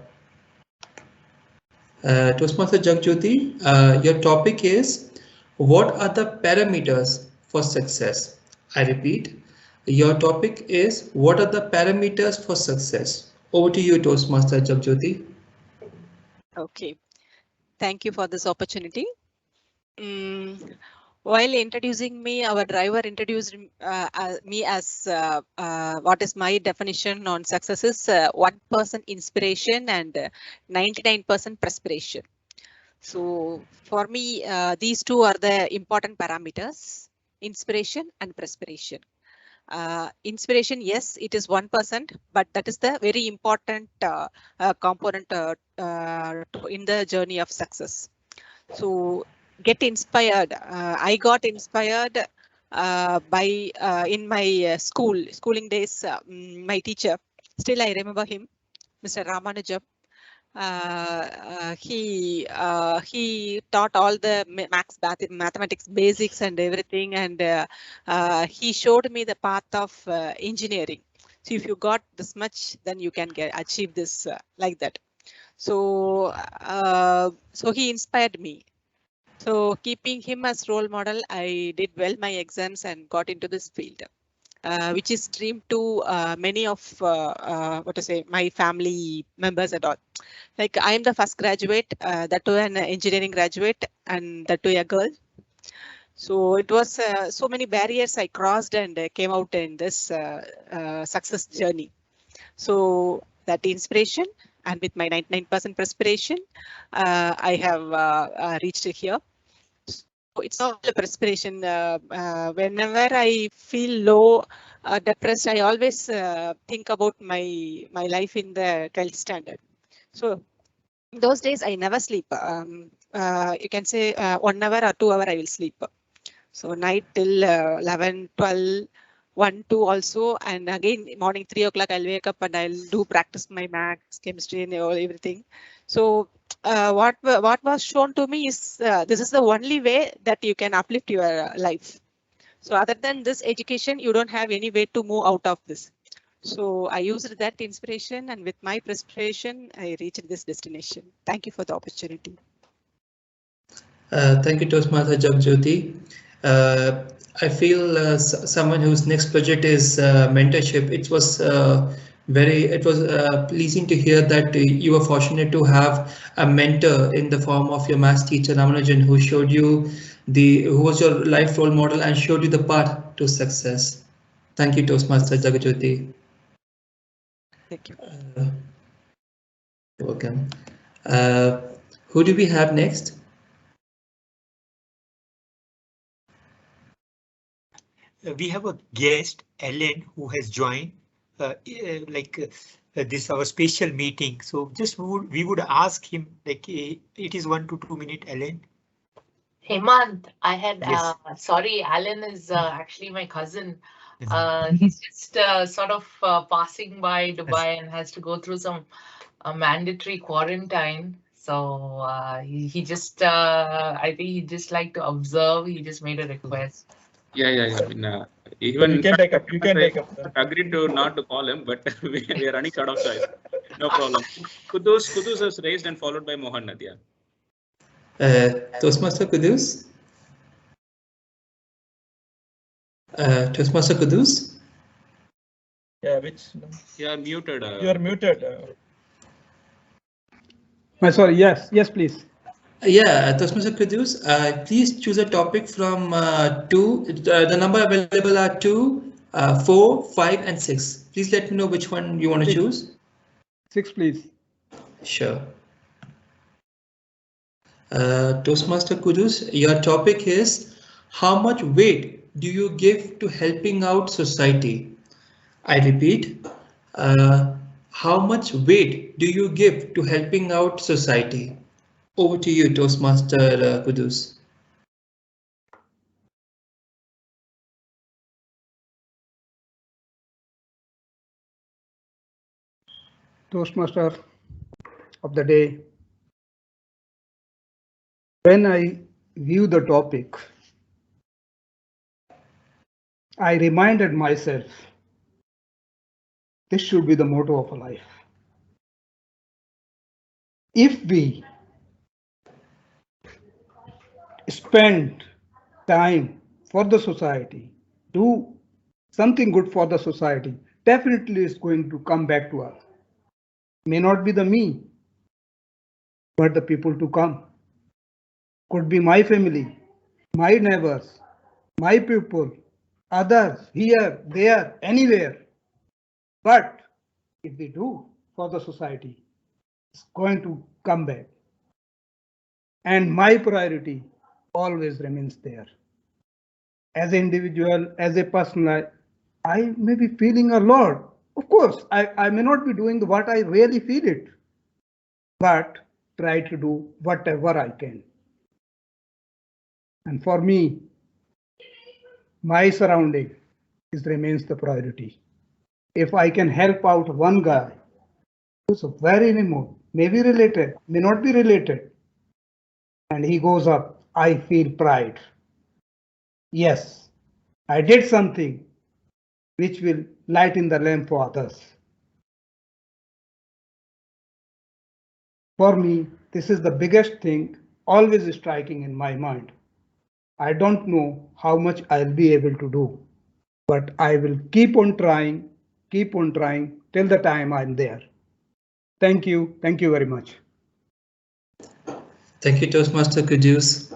Toastmaster Jagjoti, your topic is what are the parameters for success? I repeat, your topic is what are the parameters for success? Over to you, Toastmaster Jagjoti. Okay, thank you for this opportunity. While introducing me, our driver introduced me as what is my definition on success is 1% inspiration and 99% perspiration. So for me, these two are the important parameters, inspiration and perspiration. Inspiration, yes, it is 1%, but that is the very important component in the journey of success. So get inspired. I got inspired by in my schooling days. My teacher, still I remember him, Mr. Ramanujam. He taught all the mathematics basics and everything, and he showed me the path of engineering. So if you got this much, then you can achieve this like that. So so he inspired me. So keeping him as role model, I did well my exams and got into this field, which is dream to many of what to say, my family members and all. Like I am the first graduate, that too an engineering graduate, and that too a girl. So it was so many barriers I crossed and came out in this success journey. So that inspiration, and with my 99% perspiration, I have reached here. So it's all the perspiration. Whenever I feel low, depressed, I always think about my life in the 12th standard. So those days I never sleep. You can say 1 hour or 2 hours I will sleep. So night till 11, 12, 1, 2 also, and again morning 3 o'clock I'll wake up and I'll do practice my maths, chemistry, and everything. So what was shown to me is this is the only way that you can uplift your life. So other than this education, you don't have any way to move out of this. So I used that inspiration, and with my perspiration, I reached this destination. Thank you for the opportunity. Thank you, Toastmaster Jagjoti. I feel someone whose next project is mentorship. It was pleasing to hear that you were fortunate to have a mentor in the form of your maths teacher Ramanujan, who showed you who was your life role model and showed you the path to success. Thank you, Toastmaster Jagjoti. Thank you. You're welcome. Who do we have next? We have a guest, Ellen, who has joined this our special meeting. So just we would ask him, like, it is 1 to 2 minutes, Ellen. Hemant, I had, Yes. sorry, Alan is actually my cousin. He's just sort of passing by Dubai and has to go through some mandatory quarantine. So he just, I think he just like to observe. He just made a request. Yeah. I mean, even You can take up. You can take up. Agreed to not to call him, but we are running short of choice. No problem. Kudus is raised and followed by Mohan Nadia. Toastmaster Kudus. Toastmaster Kudus. Yeah, which? You are muted. You are muted. Sorry, yes, please. Yeah, Toastmaster Kudus, please choose a topic from 2. The number available are 2, 4, 5, and 6. Please let me know which one you want to choose. 6, please. Sure. Toastmaster Kudus, your topic is how much weight do you give to helping out society? I repeat, how much weight do you give to helping out society? Over to you, Toastmaster Kudus. Toastmaster of the day. When I view the topic, I reminded myself this should be the motto of a life. If we spend time for the society, do something good for the society, definitely it's going to come back to us. May not be the me, but the people to come. Could be my family, my neighbors, my people, others, here, there, anywhere. But if we do for the society, it's going to come back. And my priority always remains there. As an individual, as a person, I may be feeling a lot. Of course, I may not be doing what I really feel it, but try to do whatever I can. And for me, my surrounding remains the priority. If I can help out one guy who's very remote, maybe related, may not be related, and he goes up, I feel pride. Yes, I did something which will lighten the lamp for others. For me, this is the biggest thing always striking in my mind. I don't know how much I'll be able to do, but I will keep on trying till the time I'm there. Thank you very much. Thank you, Toastmaster Kudus.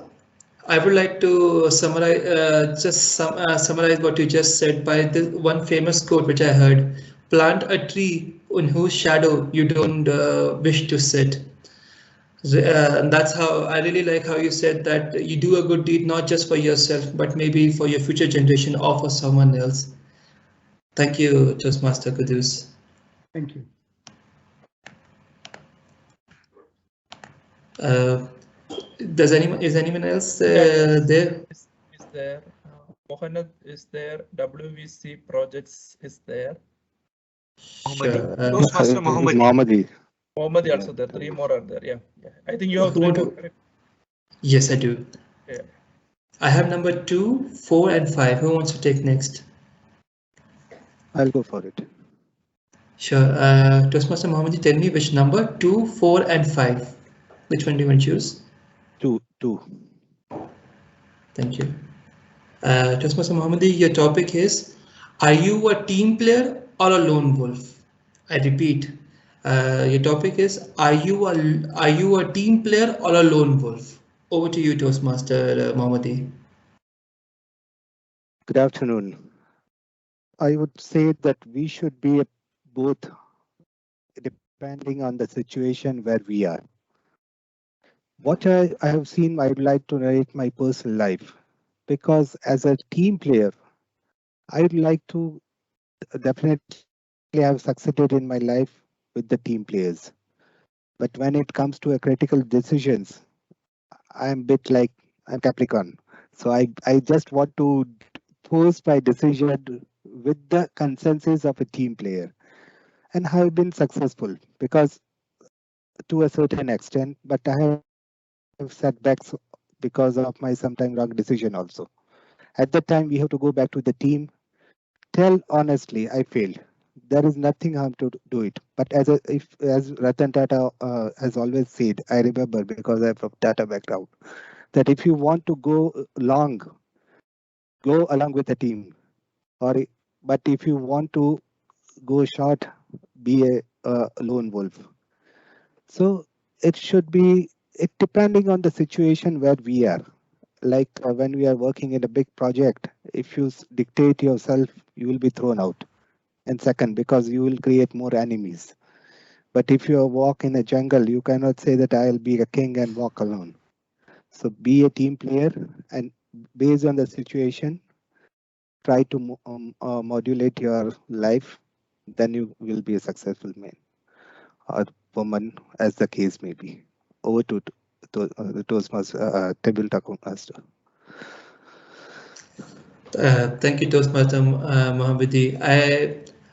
I would like to summarize, summarize what you just said by the one famous quote which I heard: "Plant a tree in whose shadow you don't wish to sit." And that's how I really like how you said that you do a good deed not just for yourself, but maybe for your future generation or for someone else. Thank you, Toastmaster Kudus. Thank you. Is anyone else there? Is there? Mohanad is there. WVC projects is there. Sure. Toastmaster Mohammadi. Mohammadi also there. 3 more are there. Yeah. I think you have 3 more. Correct? Yes, I do. Yeah. I have number 2, 4, and 5. Who wants to take next? I'll go for it. Sure. Toastmaster Mohammadi, tell me which number, 2, 4, and 5. Which one do you want to choose? 2. Thank you. Toastmaster Mohammadi, your topic is, are you a team player or a lone wolf? I repeat, your topic is, are you a team player or a lone wolf? Over to you, Toastmaster Mohammadi. Good afternoon. I would say that we should be both, depending on the situation where we are. What I have seen, I would like to narrate my personal life, because as a team player, I would like to definitely have succeeded in my life with the team players. But when it comes to a critical decisions, I'm a bit like I'm Capricorn. So I just want to force my decision with the consensus of a team player, and have been successful because to a certain extent, but I have setbacks because of my sometime wrong decision also. At that time, we have to go back to the team, tell honestly, I failed. There is nothing harm to do it. But as Ratan Tata has always said, I remember because I'm from Tata background, that if you want to go long, go along with the team. But if you want to go short, be a lone wolf. So it should be it depending on the situation where we are. Like when we are working in a big project, if you dictate yourself, you will be thrown out in second because you will create more enemies. But if you walk in a jungle, you cannot say that I'll be a king and walk alone. So be a team player, and based on the situation, try to modulate your life. Then you will be a successful man or woman, as the case may be. Over to the Toastmaster table talk master. Thank you, Toastmaster Mohammadi.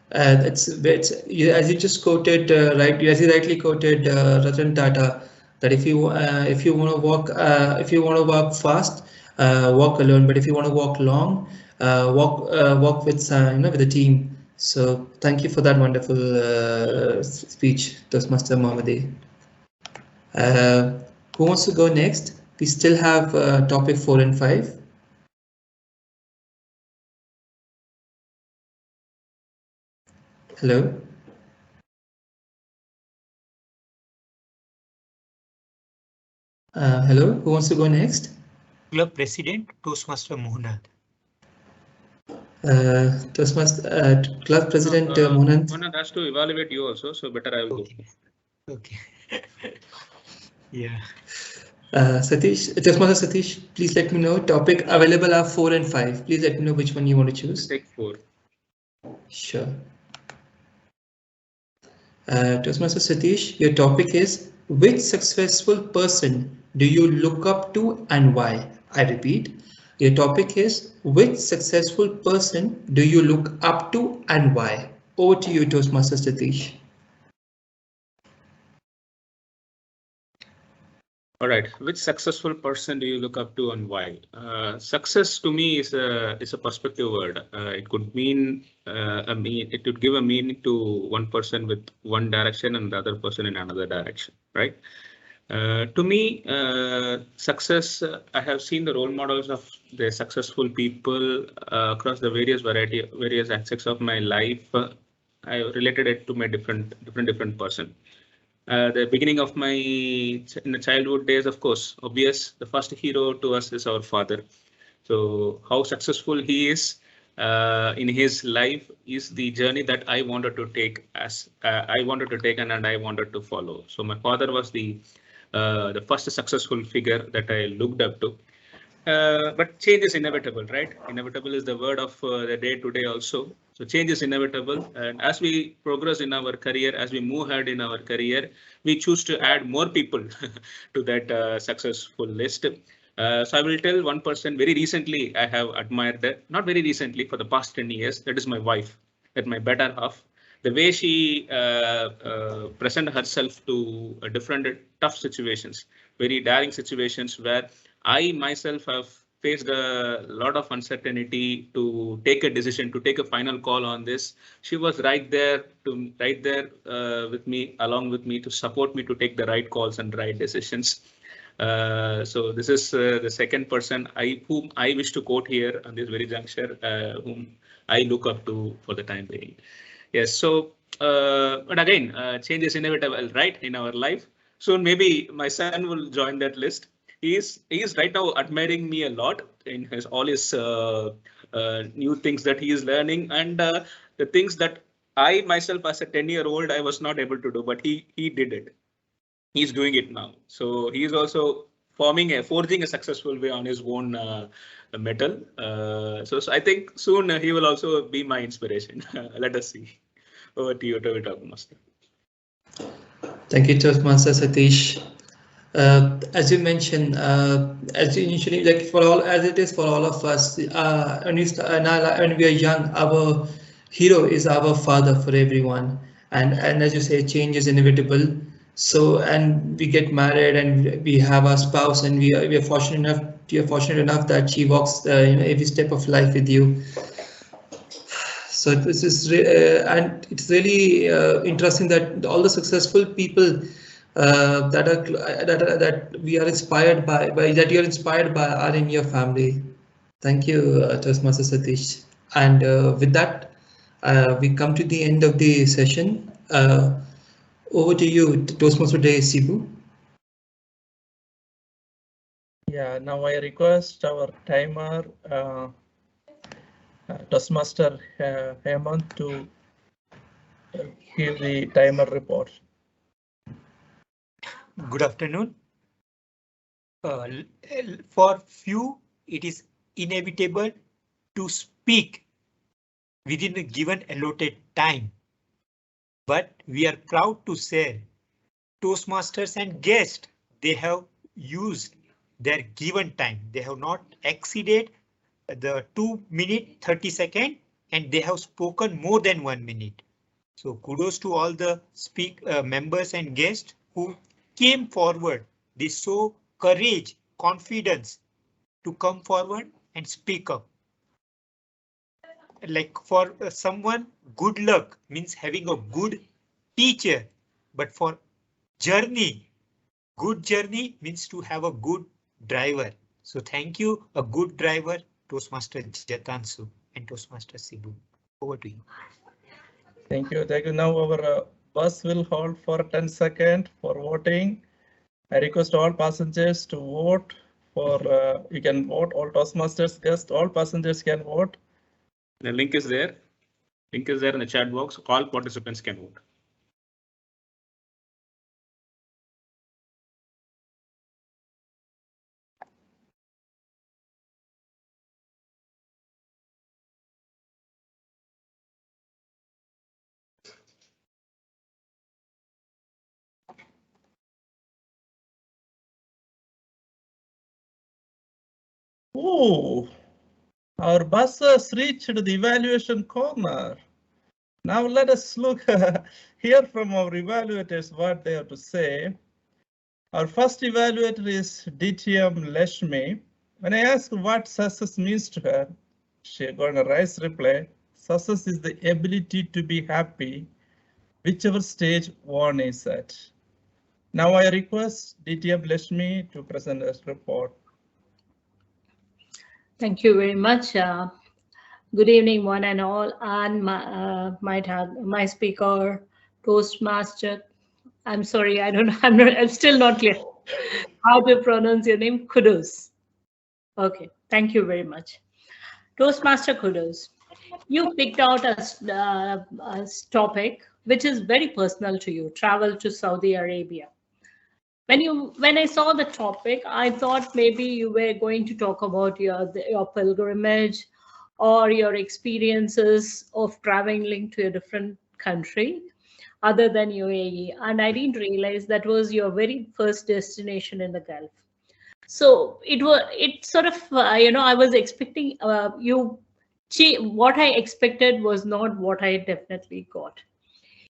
It's as you just quoted, right? As you rightly quoted Ratan Tata, that if you want to walk fast, walk alone. But if you want to walk long, walk with with a team. So thank you for that wonderful speech, Toastmaster Mohammadi. Who wants to go next? We still have topic 4 and 5. Hello. Hello. Who wants to go next? Club President Toastmaster Mohanad. Toastmaster Club President Mohanad. Mohanad has to evaluate you also, so better I will go. Okay. Yeah. Satish, Toastmaster Satish, please let me know. Topic available are 4 and 5. Please let me know which one you want to choose. Take 4. Sure. Toastmaster Satish, your topic is which successful person do you look up to and why? I repeat, your topic is which successful person do you look up to and why? Over to you, Toastmaster Satish. All right, which successful person do you look up to and why? Success to me is a perspective word. It could mean it could give a meaning to one person with one direction and the other person in another direction, right? To me, success, I have seen the role models of the successful people across the various aspects of my life. I related it to my different person. The beginning of my in the childhood days, of course, obvious. The first hero to us is our father. So how successful he is in his life is the journey that I wanted to take and I wanted to follow. So my father was the first successful figure that I looked up to. But change is inevitable, right? Inevitable is the word of the day today also. So change is inevitable. And as we progress in our career, as we move ahead in our career, we choose to add more people to that successful list. So I will tell one person very recently I have admired that, not very recently, for the past 10 years, that is my wife, that my better half. The way she presented herself to different tough situations, very daring situations where I myself have faced a lot of uncertainty to take a decision, to take a final call on this. She was right there with me, along with me, to support me to take the right calls and right decisions. So this is the second person whom I wish to quote here on this very juncture, whom I look up to for the time being. Yes, so but again, change is inevitable, right, in our life. Soon maybe my son will join that list. He is right now admiring me a lot in all his new things that he is learning, and the things that I myself as a 10-year-old I was not able to do, but he did it. He's doing it now. So he is also forging a successful way on his own metal. So I think soon he will also be my inspiration. Let us see. Over to you, Toastmaster. Thank you, Toastmaster Satish. As you mentioned, as initially, like as it is for all of us, when we are young, our hero is our father for everyone. And as you say, change is inevitable. So, and we get married and we have our spouse, and we are fortunate enough that she walks every step of life with you. So this is and it's really interesting that all the successful people that we are inspired by that you're inspired by are in your family. Thank you, Toastmaster Satish. And with that, we come to the end of the session. Over to you, Toastmaster Sibu. Yeah, now I request our timer, Toastmaster Hemant, to give the timer report. Good afternoon. For few, it is inevitable to speak within a given allotted time. But we are proud to say Toastmasters and guests, they have used their given time. They have not exceeded the 2 minutes 30 seconds and they have spoken more than 1 minute. So kudos to all the members and guests who came forward. They show courage, confidence to come forward and speak up. Like for someone, good luck means having a good teacher, but for journey, good journey means to have a good driver. So thank you, a good driver, Toastmaster Jatansu and Toastmaster Sibu. Over to you. Thank you. Thank you. Now our bus will hold for 10 seconds for voting. I request all passengers to vote for, you can vote, all Toastmasters guests, all passengers can vote. The link is there. Link is there in the chat box. All participants can vote. Oh, our bus has reached the evaluation corner. Now let us look hear from our evaluators what they have to say. Our first evaluator is DTM Lashmi. When I ask what success means to her, she got a nice reply. Success is the ability to be happy, whichever stage one is at. Now I request DTM Lashmi to present a report. Thank you very much. Good evening, one and all, and my speaker, Toastmaster. I'm sorry, I'm still not clear how to pronounce your name. Kudos. Okay, thank you very much. Toastmaster Kudos. You picked out a topic which is very personal to you, travel to Saudi Arabia. When I saw the topic, I thought maybe you were going to talk about your pilgrimage or your experiences of traveling to a different country other than UAE. And I didn't realize that was your very first destination in the Gulf. So it sort of, I was expecting what I expected was not what I definitely got.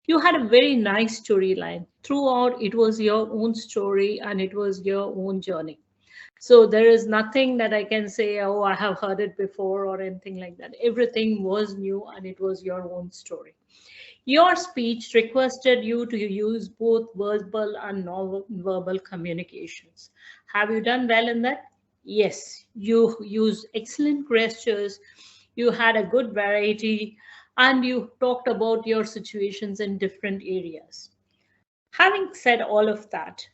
You had a very nice storyline. Throughout, it was your own story and it was your own journey. So there is nothing that I can say, oh, I have heard it before or anything like that. Everything was new and it was your own story. Your speech requested you to use both verbal and non-verbal communications. Have you done well in that? Yes, you used excellent gestures. You had a good variety and you talked about your situations in different areas. Having said all of that,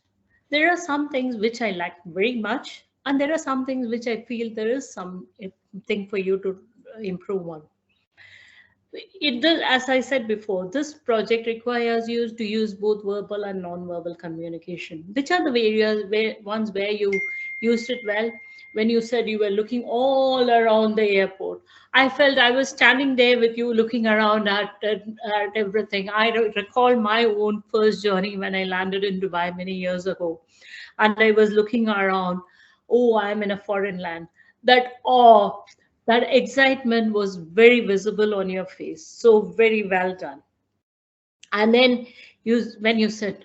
there are some things which I like very much, and there are some things which I feel there is something for you to improve on. It does, as I said before, this project requires you to use both verbal and non-verbal communication. Which are the areas where you used it well? When you said you were looking all around the airport, I felt I was standing there with you looking around at everything. I recall my own first journey when I landed in Dubai many years ago, and I was looking around. Oh, I'm in a foreign land. That awe, that excitement was very visible on your face. So very well done. And then when you said,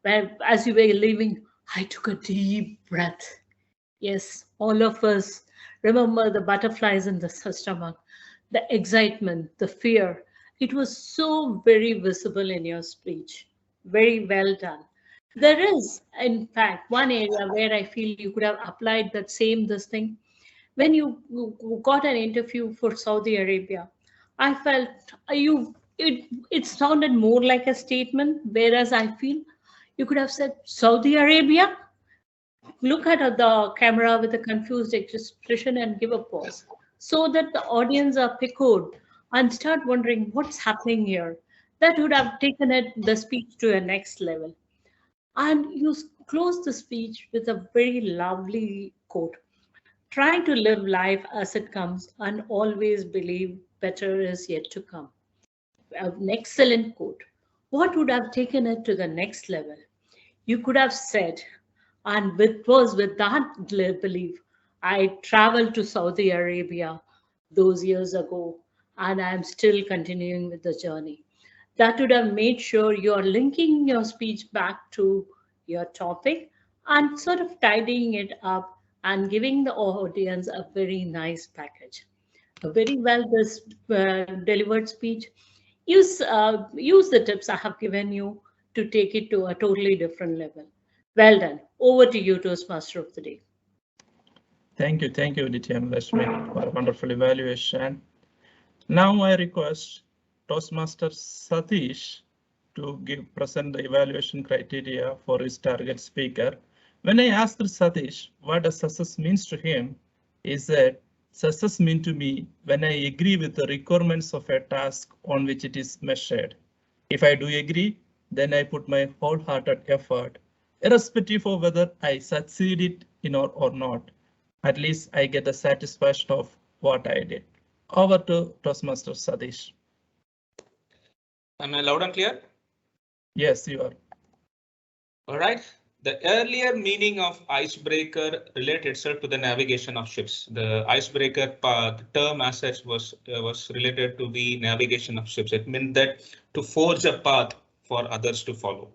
as you were leaving, I took a deep breath. Yes, all of us remember the butterflies in the stomach, the excitement, the fear. It was so very visible in your speech. Very well done. There is, in fact, one area where I feel you could have applied this thing. When you got an interview for Saudi Arabia, I felt it sounded more like a statement, whereas I feel you could have said Saudi Arabia. look at the camera with a confused expression and give a pause so that the audience are piqued and start wondering what's happening here. That would have taken the speech to a next level. And you close the speech with a very lovely quote. Try to live life as it comes and always believe better is yet to come. An excellent quote. What would have taken it to the next level? You could have said, and with that belief, I traveled to Saudi Arabia those years ago, and I am still continuing with the journey. That would have made sure you're linking your speech back to your topic and sort of tidying it up and giving the audience a very nice package. A very well delivered speech. Use the tips I have given you to take it to a totally different level. Well done. Over to you, Toastmaster of the Day. Thank you, Nitya Lakshmi, for a wonderful evaluation. Now I request Toastmaster Satish to present the evaluation criteria for his target speaker. When I asked Satish what a success means to him, he said, success means to me when I agree with the requirements of a task on which it is measured. If I do agree, then I put my wholehearted effort, irrespective of whether I succeeded in or not. At least I get the satisfaction of what I did. Over to Toastmaster Satish. Am I loud and clear? Yes, you are. All right. The earlier meaning of icebreaker related itself to the navigation of ships. The icebreaker term as such was related to the navigation of ships. It meant that to forge a path for others to follow.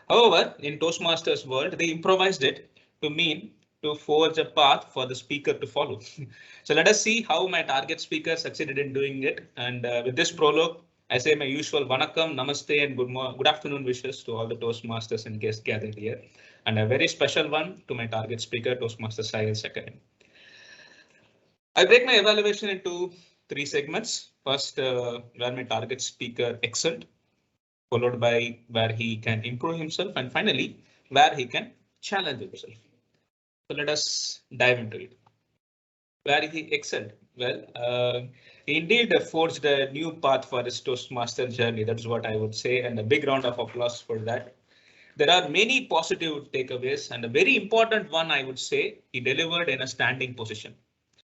However, in Toastmasters world, they improvised it to mean to forge a path for the speaker to follow. So let us see how my target speaker succeeded in doing it. And with this prologue, I say my usual Vanakkam, Namaste and good afternoon wishes to all the Toastmasters and guests gathered here. And a very special one to my target speaker, Toastmaster Syed Sekaran. I break my evaluation into 3 segments. First, where my target speaker excelled, followed by where he can improve himself, and finally, where he can challenge himself. So let us dive into it. Where he excelled. Well, he indeed forged a new path for his Toastmaster journey. That's what I would say, and a big round of applause for that. There are many positive takeaways, and a very important one, I would say, he delivered in a standing position.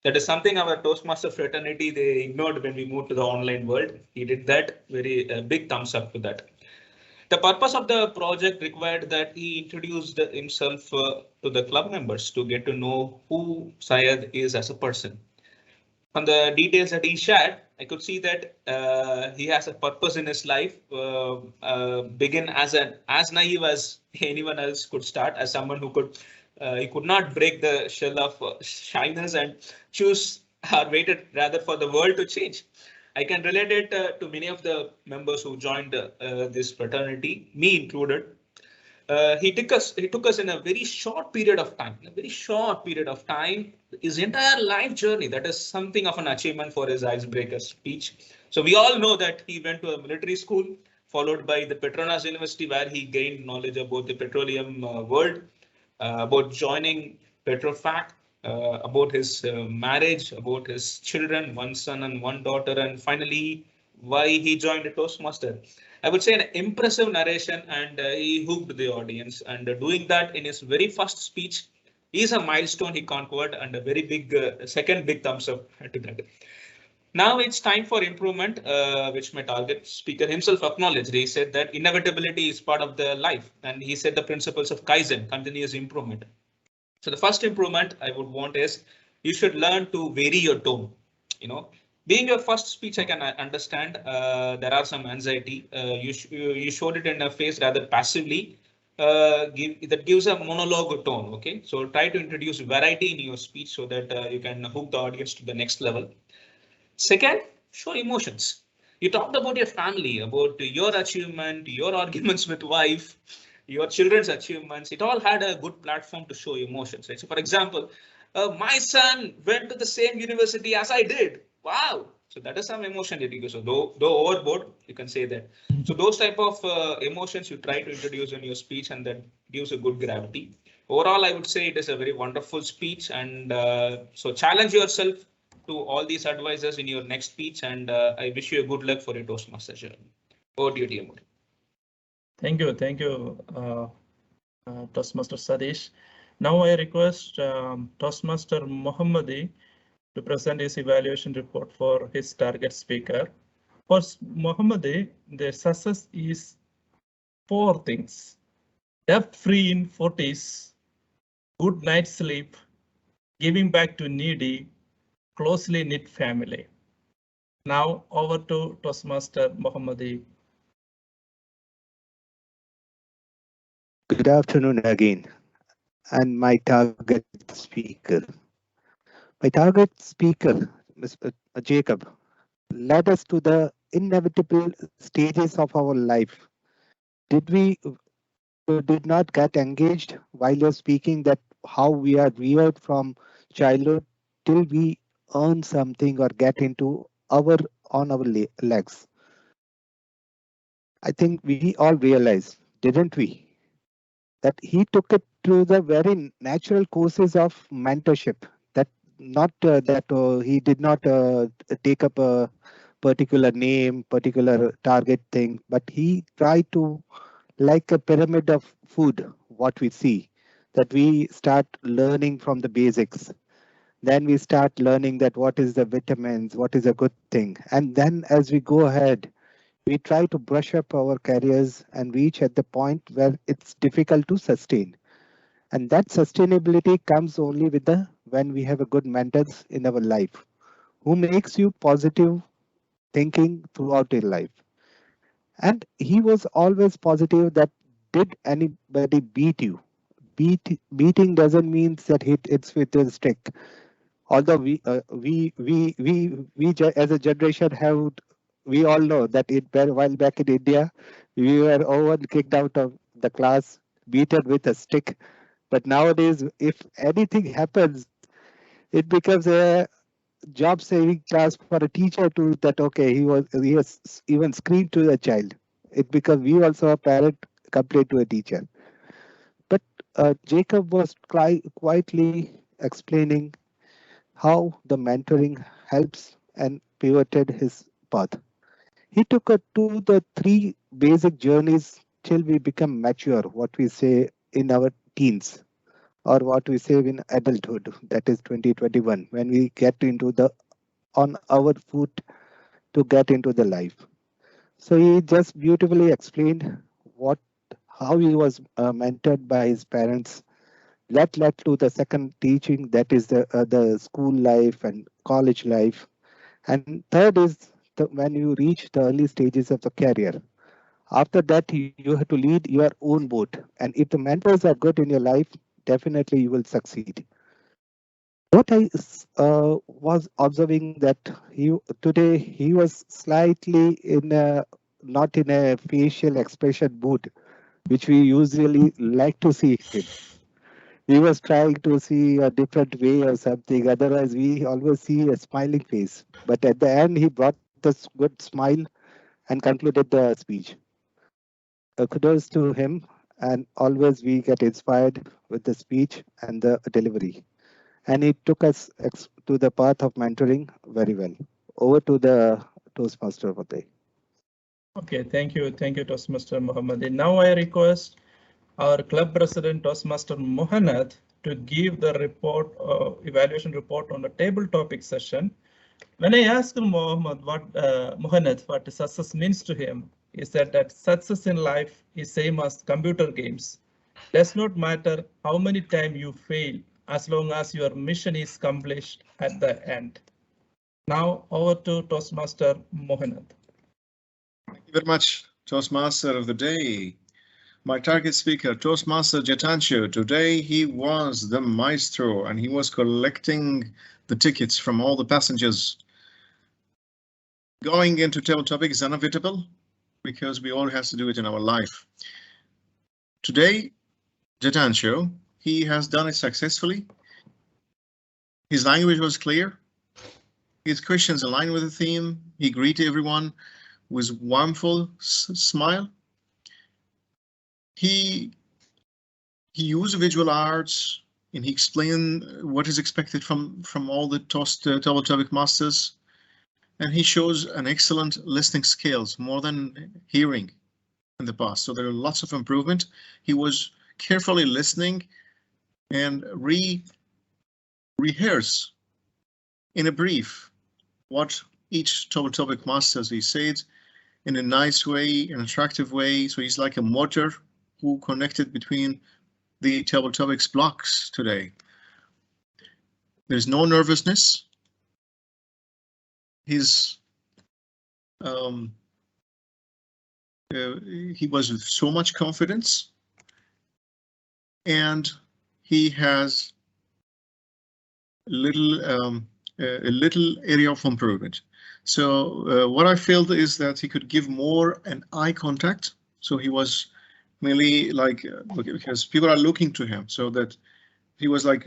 That is something our Toastmaster fraternity, they ignored when we moved to the online world. He did that, very big thumbs up to that. The purpose of the project required that he introduced himself to the club members to get to know who Syed is as a person. From the details that he shared, I could see that he has a purpose in his life, begin as naive as anyone else could start, as someone who could not break the shell of shyness and choose or waited rather for the world to change. I can relate it to many of the members who joined this fraternity, me included. He took us in a very short period of time, his entire life journey. That is something of an achievement for his icebreaker speech. So we all know that he went to a military school, followed by the Petronas University, where he gained knowledge about the petroleum world, about joining Petrofac, about his marriage, about his children, 1 son and 1 daughter, and finally why he joined a Toastmaster. I would say an impressive narration, and he hooked the audience, and doing that in his very first speech is a milestone he conquered, and a very big second big thumbs up to that. Now it's time for improvement, which my target speaker himself acknowledged. He said that inevitability is part of the life, and he said the principles of Kaizen, continuous improvement. So the first improvement I would want is you should learn to vary your tone. Being your first speech, I can understand there are some anxiety. You showed it in a face rather passively. That gives a monologue tone. Okay, so try to introduce variety in your speech so that you can hook the audience to the next level. Second, show emotions. You talked about your family, about your achievement, your arguments with wife, your children's achievements. It all had a good platform to show emotions. Right? So, for example, my son went to the same university as I did. Wow. So that is some emotion that you go. So though overboard, you can say that. So those type of emotions you try to introduce in your speech, and that gives a good gravity. Overall, I would say it is a very wonderful speech, and so challenge yourself to all these advisors in your next speech, and I wish you a good luck for your Toastmaster journey. Over to you, TMOD. Thank you, Toastmaster Sadish. Now I request Toastmaster Mohammadi to present his evaluation report for his target speaker. For Mohammadi, the success is 4 things: debt-free in 40s, good night's sleep, giving back to needy, closely knit family. Now over to Toastmaster Mohammadi. Good afternoon again, and my target speaker. My target speaker, Mr. Jacob, led us to the inevitable stages of our life. Did not get engaged while you're speaking that how we are reared from childhood till we earn something or get into on our legs. I think we all realize, didn't we, that he took it through the very natural courses of mentorship. That not that he did not take up a particular name, particular target thing, but he tried to, like a pyramid of food, what we see, that we start learning from the basics. Then we start learning that what is the vitamins, what is a good thing. And then as we go ahead, we try to brush up our careers and reach at the point where it's difficult to sustain. And that sustainability comes only with when we have a good mentors in our life who makes you positive thinking throughout your life. And he was always positive that did anybody beat you? Beating doesn't mean that it's with a stick. Although we as a generation we all know that while back in India, we were all kicked out of the class, beaten with a stick. But nowadays, if anything happens, it becomes a job saving class for a teacher to that. Okay, he has even screamed to a child. It becomes we also a parent complain to a teacher. But Jacob was quietly explaining how the mentoring helps and pivoted his path. He took us to the 3 basic journeys till we become mature, what we say in our teens, or what we say in adulthood, that is 2021, when we get into on our foot to get into the life. So he just beautifully explained how he was mentored by his parents. That led to the second teaching, that is the school life and college life. And third is when you reach the early stages of the career. After that, you have to lead your own boat. And if the mentors are good in your life, definitely you will succeed. What I was observing that today he was slightly not in a facial expression mood, which we usually like to see him. He was trying to see a different way or something. Otherwise, we always see a smiling face. But at the end, he brought this good smile and concluded the speech. Kudos to him. And always we get inspired with the speech and the delivery. And he took us to the path of mentoring very well. Over to the Toastmaster of the day. Okay, thank you, Toastmaster Mohammadi. Now I request our club president Toastmaster Mohanath to give the report, evaluation report on the table topic session. When I asked Mohanath what success means to him, he said that success in life is same as computer games. Does not matter how many times you fail, as long as your mission is accomplished at the end. Now over to Toastmaster Mohanath. Thank you very much, Toastmaster of the day. My target speaker, Toastmaster Jatanshu. Today he was the maestro and he was collecting the tickets from all the passengers. Going into table topic is inevitable because we all have to do it in our life. Today, Jatanshu, he has done it successfully. His language was clear. His questions aligned with the theme. He greeted everyone with warmful smile. He he used visual arts and he explained what is expected from all the table topic masters. And he shows an excellent listening skills, more than hearing in the past. So there are lots of improvement. He was carefully listening and rehearse in a brief what each topic masters he said in a nice way, an attractive way. So he's like a motor who connected between the table topics blocks today. There's no nervousness. He's he was with so much confidence, and he has a little area of improvement. So what I felt is that he could give more an eye contact. So he was merely like because people are looking to him, so that he was like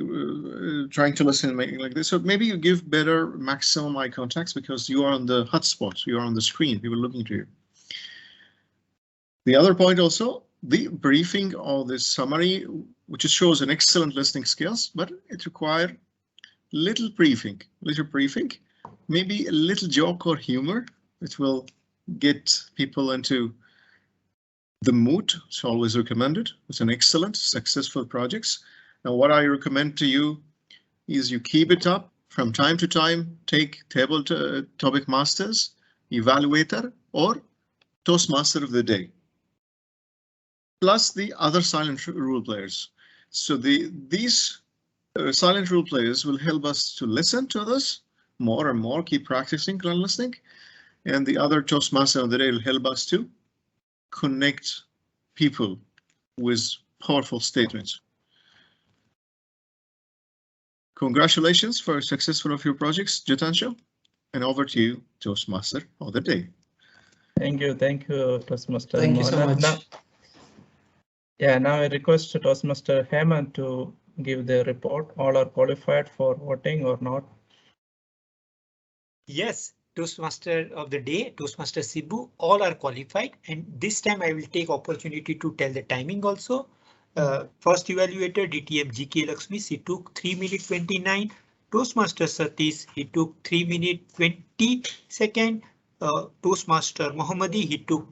trying to listen like this. So maybe you give better maximum eye contacts because you are on the hotspot, you are on the screen, people looking to you. The other point also, the briefing or the summary, which shows an excellent listening skills, but it requires little briefing, maybe a little joke or humor. It will get people into the mood. It's always recommended. It's an excellent, successful projects. Now, what I recommend to you is you keep it up from time to time. Take table topic masters, evaluator, or Toastmaster of the day, plus the other silent role players. So these silent role players will help us to listen to others more and more, keep practicing listening, and the other Toastmaster of the day will help us to connect people with powerful statements. Congratulations for successful of your projects, Jitanshu, and over to you, Toastmaster of the day. Thank you, Toastmaster. Thank you so much. Now I request Toastmaster Hemant to give the report. All are qualified for voting or not? Yes, Toastmaster of the day, Toastmaster Sibu, all are qualified, and this time I will take opportunity to tell the timing also. First evaluator DTM GK Lakshmi, he took 3 minutes 29. Toastmaster Satish, he took 3 minutes 20 seconds. Toastmaster Mohammadi, he took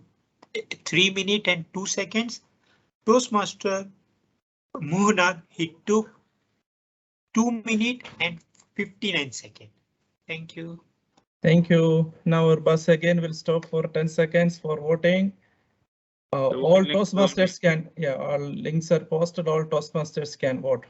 3 minutes and 2 seconds. Toastmaster Mohanad, he took 2 minutes and 59 seconds. Thank you. Thank you. Now our bus again will stop for 10 seconds for voting. All Toastmasters can, all links are posted, all Toastmasters can vote.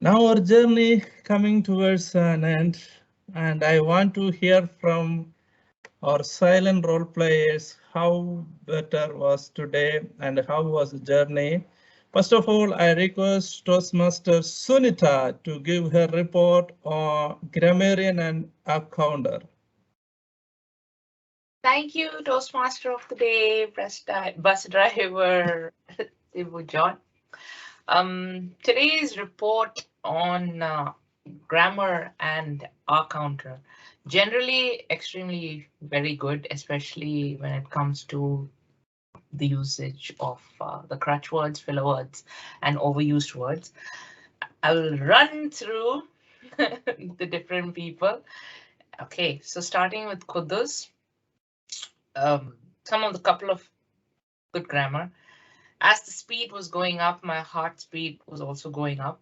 Now our journey coming towards an end, and I want to hear from our silent role players how better was today and how was the journey. First of all, I request Toastmaster Sunita to give her report on grammarian and accounter. Thank you, Toastmaster of the day, bus driver Sibu John. Today's report on grammar and accounter, generally extremely very good, especially when it comes to the usage of the crutch words, filler words, and overused words. I will run through the different people. Okay, so starting with Kudus, some of the couple of good grammar. As the speed was going up, my heart speed was also going up.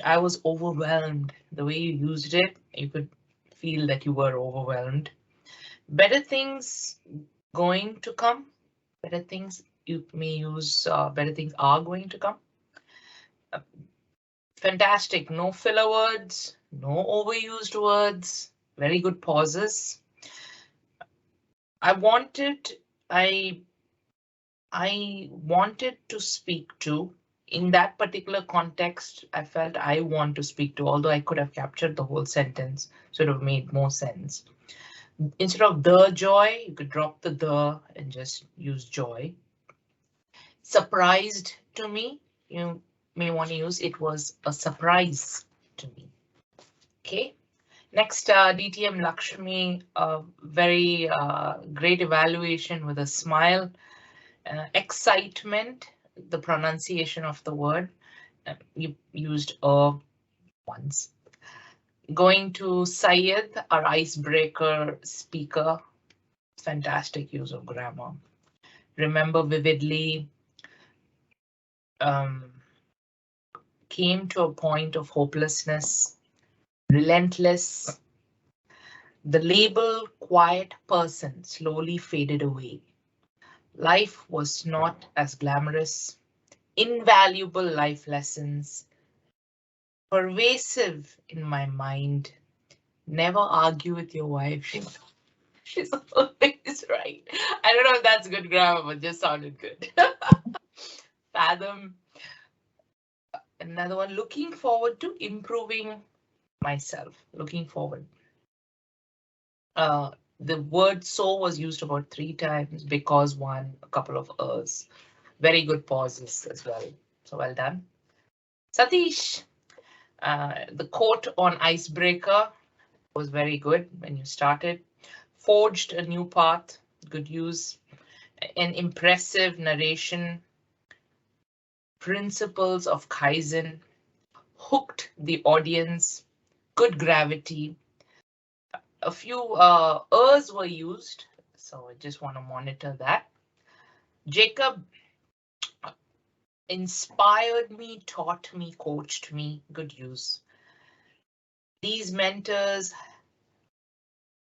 I was overwhelmed. The way you used it, you could feel that you were overwhelmed. Better things going to come. Better things you may use. Better things are going to come. Fantastic. No filler words. No overused words. Very good pauses. I wanted to speak to, in that particular context, I felt I want to speak to, although I could have captured the whole sentence, so it would have made more sense. Instead of the joy, you could drop the and just use joy. Surprised to me, you may want to use it was a surprise to me. Okay. Next, DTM Lakshmi, a very great evaluation with a smile, excitement, the pronunciation of the word. You used once. Going to Syed, our icebreaker speaker, fantastic use of grammar. Remember vividly, came to a point of hopelessness, relentless. The label quiet person slowly faded away. Life was not as glamorous. Invaluable life lessons. Pervasive in my mind. Never argue with your wife. She's always right. I don't know if that's good grammar, but just sounded good. Fathom. Another one, looking forward to improving myself. Looking forward. The word so was used about 3 times, because one, a couple of ers. Very good pauses as well. So well done. Satish, the quote on icebreaker was very good when you started. Forged a new path, good use. An impressive narration. Principles of Kaizen. Hooked the audience. Good gravity. A few ers were used, so I just want to monitor that. Jacob inspired me, taught me, coached me, good use. These mentors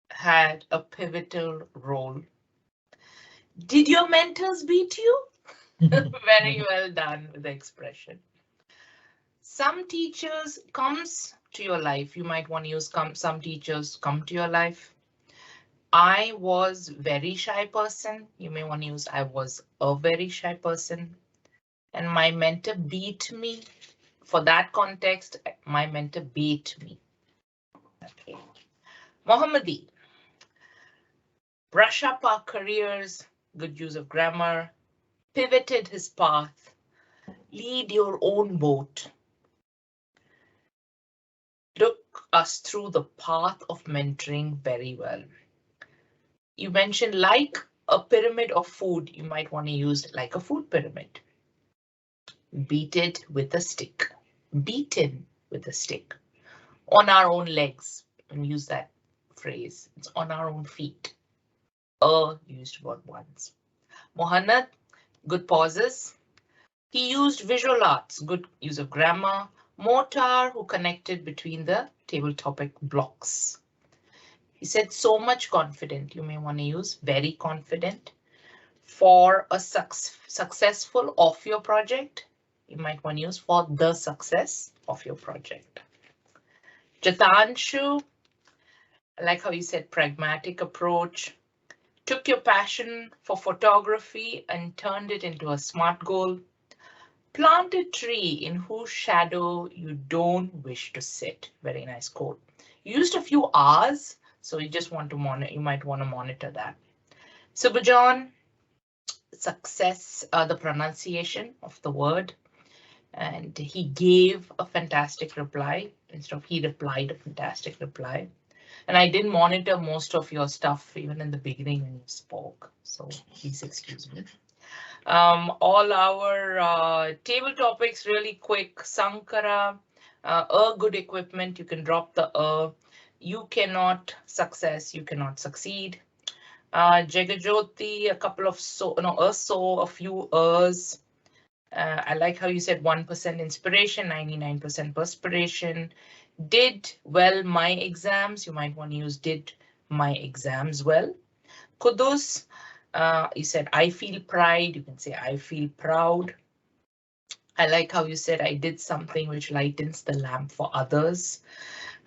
had a pivotal role. Did your mentors beat you? Very well done with the expression. Some teachers comes to your life. You might want to use some teachers come to your life. I was very shy person. You may want to use I was a very shy person. And my mentor beat me. For that context, my mentor beat me. Okay. Mohammadi. Brush up our careers. Good use of grammar. Pivoted his path. Lead your own boat. Look us through the path of mentoring very well. You mentioned like a pyramid of food. You might want to use like a food pyramid. Beat it with a stick. Beaten with a stick. On our own legs. And use that phrase. It's on our own feet. Used about once. Mohannad, good pauses. He used visual arts. Good use of grammar. Motar, who connected between the table topic blocks. He said so much confident. You may want to use very confident. For a successful of your project, you might want to use for the success of your project. Jatanshu, I like how you said pragmatic approach. Took your passion for photography and turned it into a smart goal. Plant a tree in whose shadow you don't wish to sit. Very nice quote. You used a few R's, so you just want to monitor. You might want to monitor that. Sibu John, success, the pronunciation of the word, and he gave a fantastic reply instead of he replied a fantastic reply. And I didn't monitor most of your stuff even in the beginning when you spoke, so please excuse me. All our table topics really quick. Sankara, good equipment, you can drop the you cannot success, you cannot succeed. Jagajoti, a couple of a few ers. I like how you said 1% inspiration, 99% perspiration. Did well my exams, you might want to use did my exams well. Kudus, you said I feel pride, you can say I feel proud. I like how you said I did something which lightens the lamp for others.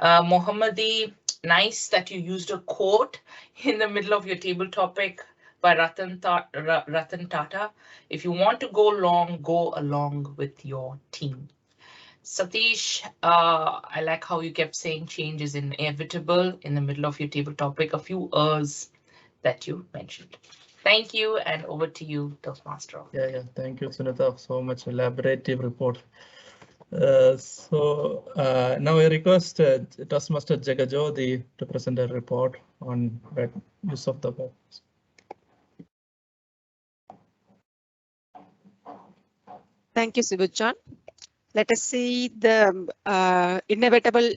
Mohammadi, nice that you used a quote in the middle of your table topic by Ratan Tata. If you want to go long, go along with your team. Satish, I like how you kept saying change is inevitable in the middle of your table topic, a few that you mentioned. Thank you, and over to you, Toastmaster. Yeah, thank you, Sunita, so much elaborative report. Now I request Toastmaster Jagajodi to present a report on use of the web. Thank you, Sibu John. Let us see the inevitable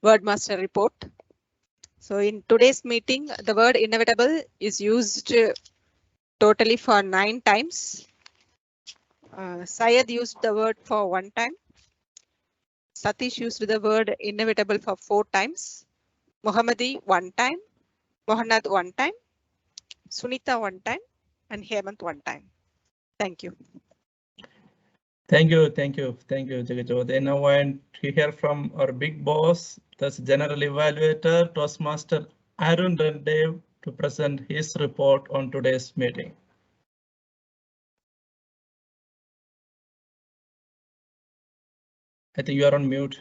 wordmaster report. So in today's meeting, the word inevitable is used totally for 9 times. Syed used the word for 1 time. Satish used the word inevitable for 4 times. Mohammadi 1 time. Mohanad 1 time. Sunita 1 time. And Hemant 1 time. Thank you. Thank you, Jagajodi. Now I want to hear from our big boss, the General Evaluator, Toastmaster Arun Randev, to present his report on today's meeting. I think you are on mute.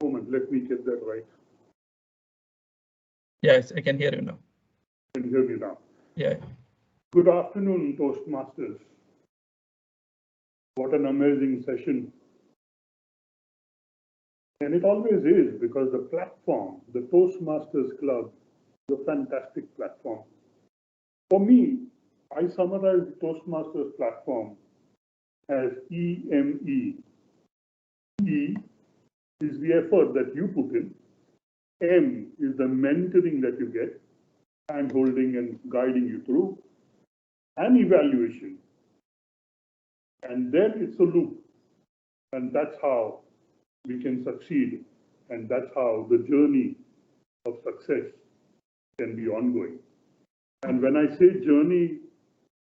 Moment, let me get that right. Yes, I can hear you now. Can you hear me now? Yeah. Good afternoon, Toastmasters. What an amazing session. And it always is, because the platform, the Toastmasters Club, is a fantastic platform. For me, I summarize the Toastmasters platform as EME. E is the effort that you put in. M is the mentoring that you get, and holding and guiding you through, and evaluation. And then it's a loop. And that's how we can succeed. And that's how the journey of success can be ongoing. And when I say journey,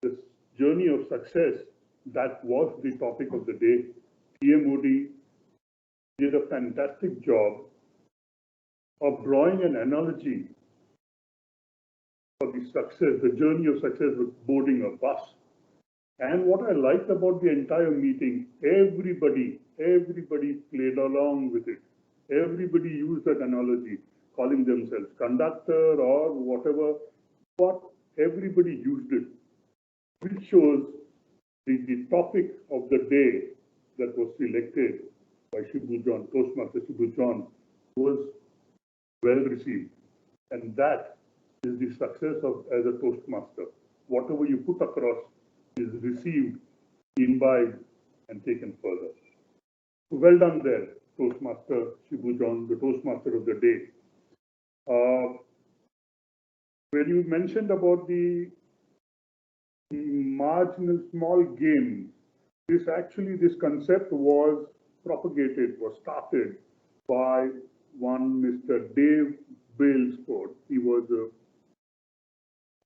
this journey of success, that was the topic of the day. TMOD did a fantastic job of drawing an analogy for the success, the journey of success with boarding a bus. And what I liked about the entire meeting, everybody played along with it. Everybody used that analogy, calling themselves conductor or whatever, but everybody used it, which shows the topic of the day that was selected by Sibu John, Toastmaster Sibu John, was well received. And that is the success of as a Toastmaster. Whatever you put across is received, imbibed, and taken further. So well done there, Toastmaster Sibu John, the Toastmaster of the day. When you mentioned about the marginal small games, this concept was propagated, was started by one Mr. Dave Brailsford.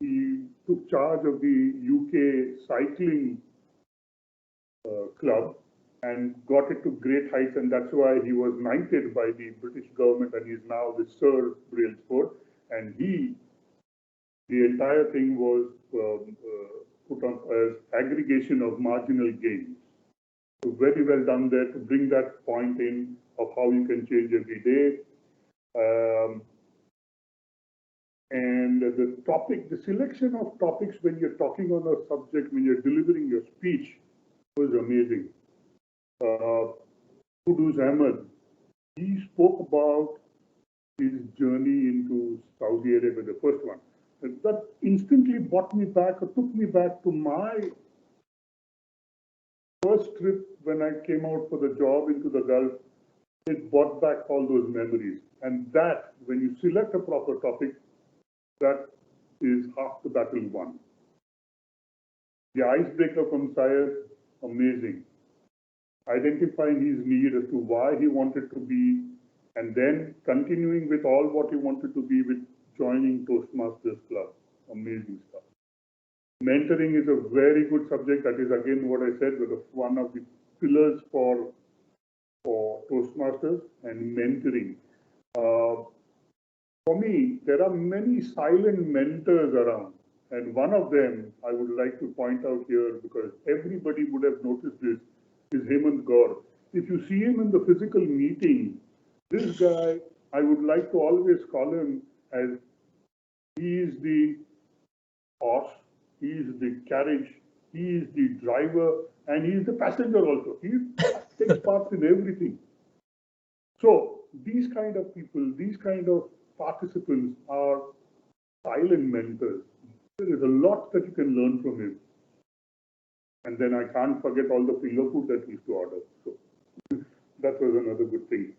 He took charge of the UK cycling club and got it to great heights, and that's why he was knighted by the British government, and he's now the Sir Brailsford. And the entire thing was put on as aggregation of marginal gains. So very well done there to bring that point in of how you can change every day. And the selection of topics when you're talking on a subject, when you're delivering your speech, was amazing. Kudus Ahmed, he spoke about his journey into Saudi Arabia, the first one. And that instantly took me back to my first trip when I came out for the job into the Gulf. It brought back all those memories. And that, when you select a proper topic, that is half the battle won. The icebreaker from Syed, amazing. Identifying his need as to why he wanted to be, and then continuing with all what he wanted to be with joining Toastmasters Club. Amazing stuff. Mentoring is a very good subject. That is again what I said, one of the pillars for Toastmasters and mentoring. For me, there are many silent mentors around, and one of them I would like to point out here, because everybody would have noticed this, is Hemant Gaur. If you see him in the physical meeting, this guy, I would like to always call him as he is the horse, he is the carriage, he is the driver, and he is the passenger also. He takes part in everything. So these kind of people, these kind of participants are silent mentors. There is a lot that you can learn from him. And then I can't forget all the finger food that he used to order. So that was another good thing.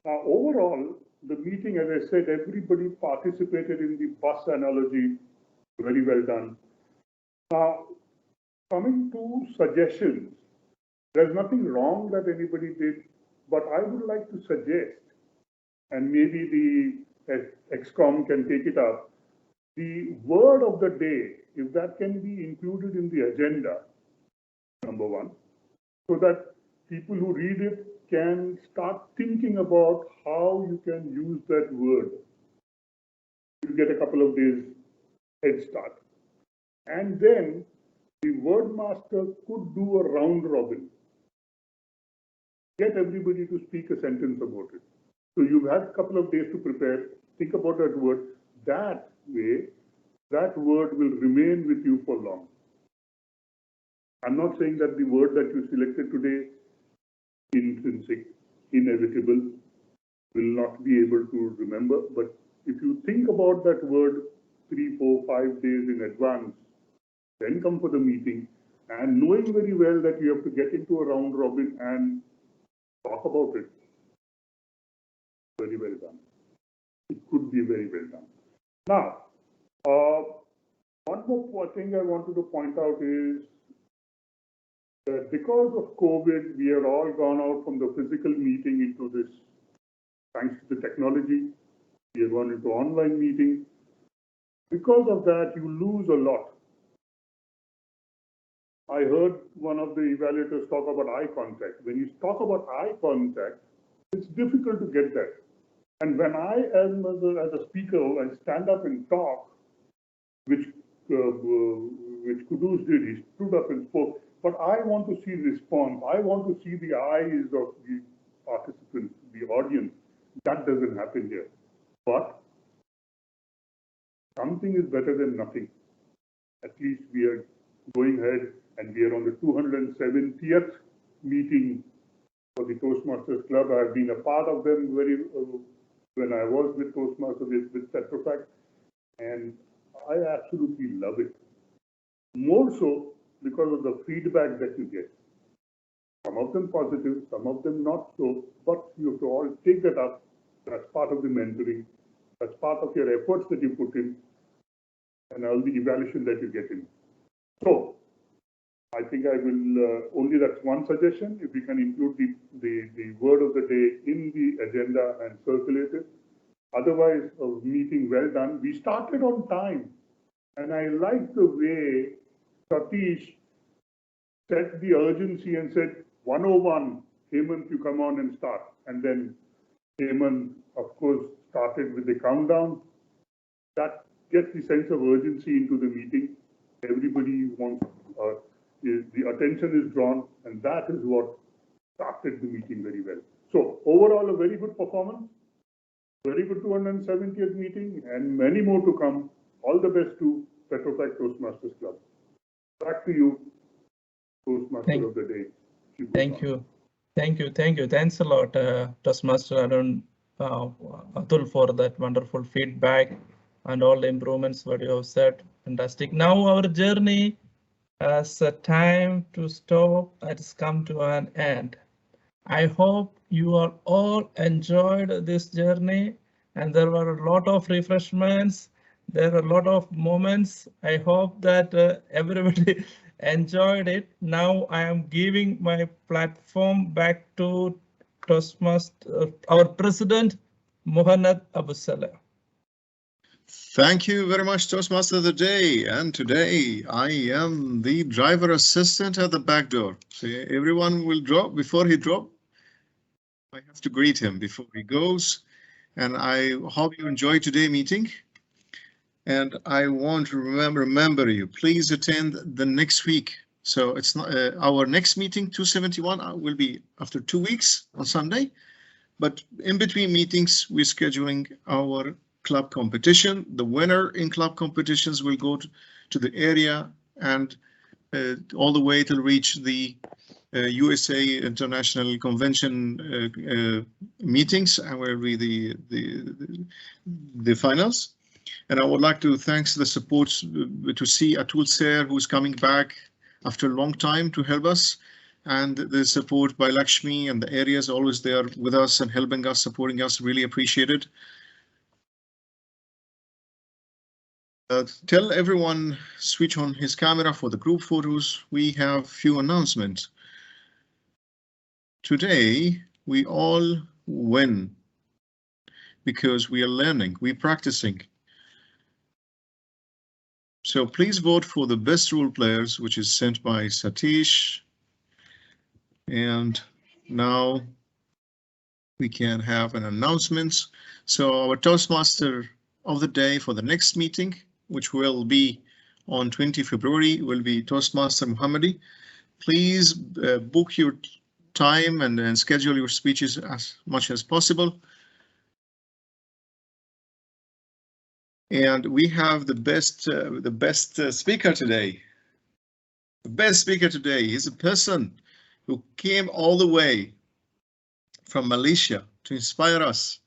Overall, the meeting, as I said, everybody participated in the bus analogy. Very well done. Now, coming to suggestions, there's nothing wrong that anybody did, but I would like to suggest, and maybe the ExCom can take it up, the word of the day, if that can be included in the agenda, number one, so that people who read it can start thinking about how you can use that word. You get a couple of days head start. And then the word master could do a round robin. Get everybody to speak a sentence about it. So you've had a couple of days to prepare, think about that word. That way, that word will remain with you for long. I'm not saying that the word that you selected today, intrinsic, inevitable, will not be able to remember. But if you think about that word 3, 4, 5 days in advance, then come for the meeting, and knowing very well that you have to get into a round robin and talk about it. Very well done. It could be very well done. Now, one more thing I wanted to point out is that because of COVID, we are all gone out from the physical meeting into this, thanks to the technology, we are gone into online meeting. Because of that, you lose a lot. I heard one of the evaluators talk about eye contact. When you talk about eye contact, it's difficult to get that. And when I, as a speaker, I stand up and talk, which Kudus did, he stood up and spoke. But I want to see response. I want to see the eyes of the participants, the audience. That doesn't happen here. But something is better than nothing. At least we are going ahead, and we are on the 270th meeting for the Toastmasters Club. I have been a part of them when I was with Toastmasters with Petrofac, and I absolutely love it. More so because of the feedback that you get. Some of them positive, some of them not so, but you have to all take that up. That's part of the mentoring. That's part of your efforts that you put in and all the evaluation that you get in. So I think I will only, that's one suggestion. If we can include the word of the day in the agenda and circulate it. Otherwise, a meeting well done. We started on time, and I like the way Satish set the urgency and said, 101, Hemant, you come on and start. And then Hemant, of course, started with the countdown. That gets the sense of urgency into the meeting. Everybody wants, the attention is drawn, and that is what started the meeting very well. So overall, a very good performance, very good 270th meeting, and many more to come. All the best to Petrofac Toastmasters Club. Back to you, Toastmaster of the day. Thank you. Thank you. Thank you. Thanks a lot, Toastmaster Arun, Atul, for that wonderful feedback and all the improvements what you have said. Fantastic. Now our journey as a time to stop has come to an end. I hope you are all enjoyed this journey, and there were a lot of refreshments. There are a lot of moments. I hope that everybody enjoyed it. Now I am giving my platform back to Toastmaster, our president, Mohanad Abu Saleh. Thank you very much, Toastmaster of the day. And today I am the driver assistant at the back door. So everyone will drop. Before he drop, I have to greet him before he goes. And I hope you enjoyed today's meeting. And I want to remember you, please attend the next week So it's not our next meeting 271 will be after 2 weeks on Sunday. But in between meetings, we're scheduling our club competition. The winner in club competitions will go to the area and all the way to reach the USA International Convention meetings, and will be the finals. And I would like to thank the support to see Atul Sir, who's coming back after a long time to help us, and the support by Lakshmi and the areas always there with us and helping us, supporting us, really appreciated. Tell everyone switch on his camera for the group photos. We have few announcements. Today, we all win because we are learning, we're practicing. So please vote for the best role players, which is sent by Satish. And now we can have an announcement. So our Toastmaster of the day for the next meeting, which will be on 20 February, will be Toastmaster Muhammadi. Please book your time and schedule your speeches as much as possible. And we have the best speaker today. The best speaker today is a person who came all the way from Malaysia to inspire us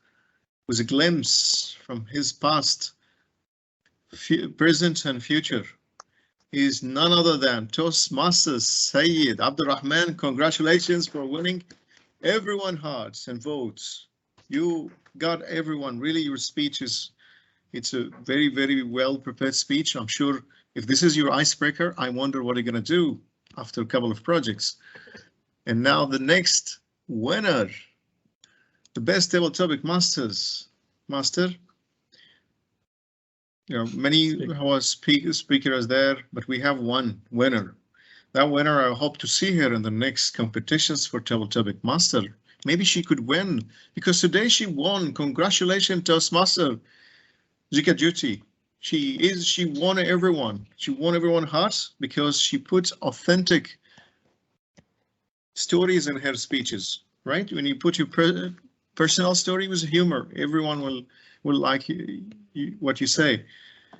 with a glimpse from his past, present and future. He is none other than Toastmaster Sayyid Abdurrahman. Congratulations for winning everyone's hearts and votes. You got everyone. Really, your speech it's a very, very well prepared speech. I'm sure if this is your icebreaker, I wonder what you're going to do after a couple of projects. And now the next winner, the best table topic master. You know, many speakers there, but we have one winner. That winner, I hope to see her in the next competitions for Table Topic Master. Maybe she could win, because today she won. Congratulations, Toastmaster Zika Duty. She won everyone. She won everyone's hearts because she put authentic stories in her speeches, right? When you put your personal story with humor, everyone will like what you say.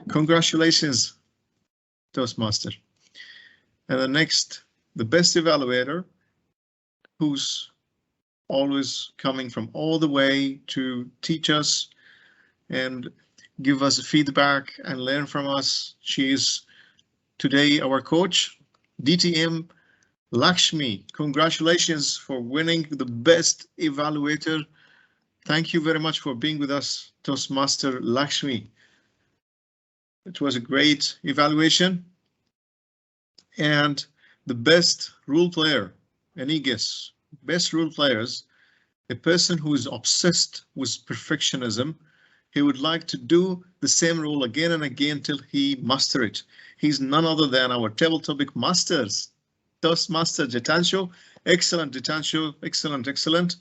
Congratulations, Toastmaster. And the next, the best evaluator, who's always coming from all the way to teach us and give us feedback and learn from us. She is today our coach, DTM Lakshmi. Congratulations for winning the best evaluator. Thank you very much for being with us, Toastmaster Lakshmi. It was a great evaluation. And the best role player, any guess? Best role players, a person who is obsessed with perfectionism. He would like to do the same role again and again till he master it. He's none other than our table topic masters, Toastmaster Jitanshu. Excellent, Jitanshu. Excellent, excellent.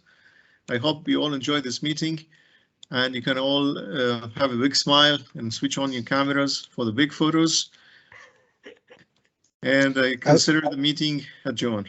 I hope you all enjoy this meeting, and you can all have a big smile and switch on your cameras for the big photos. And I consider the meeting adjourned.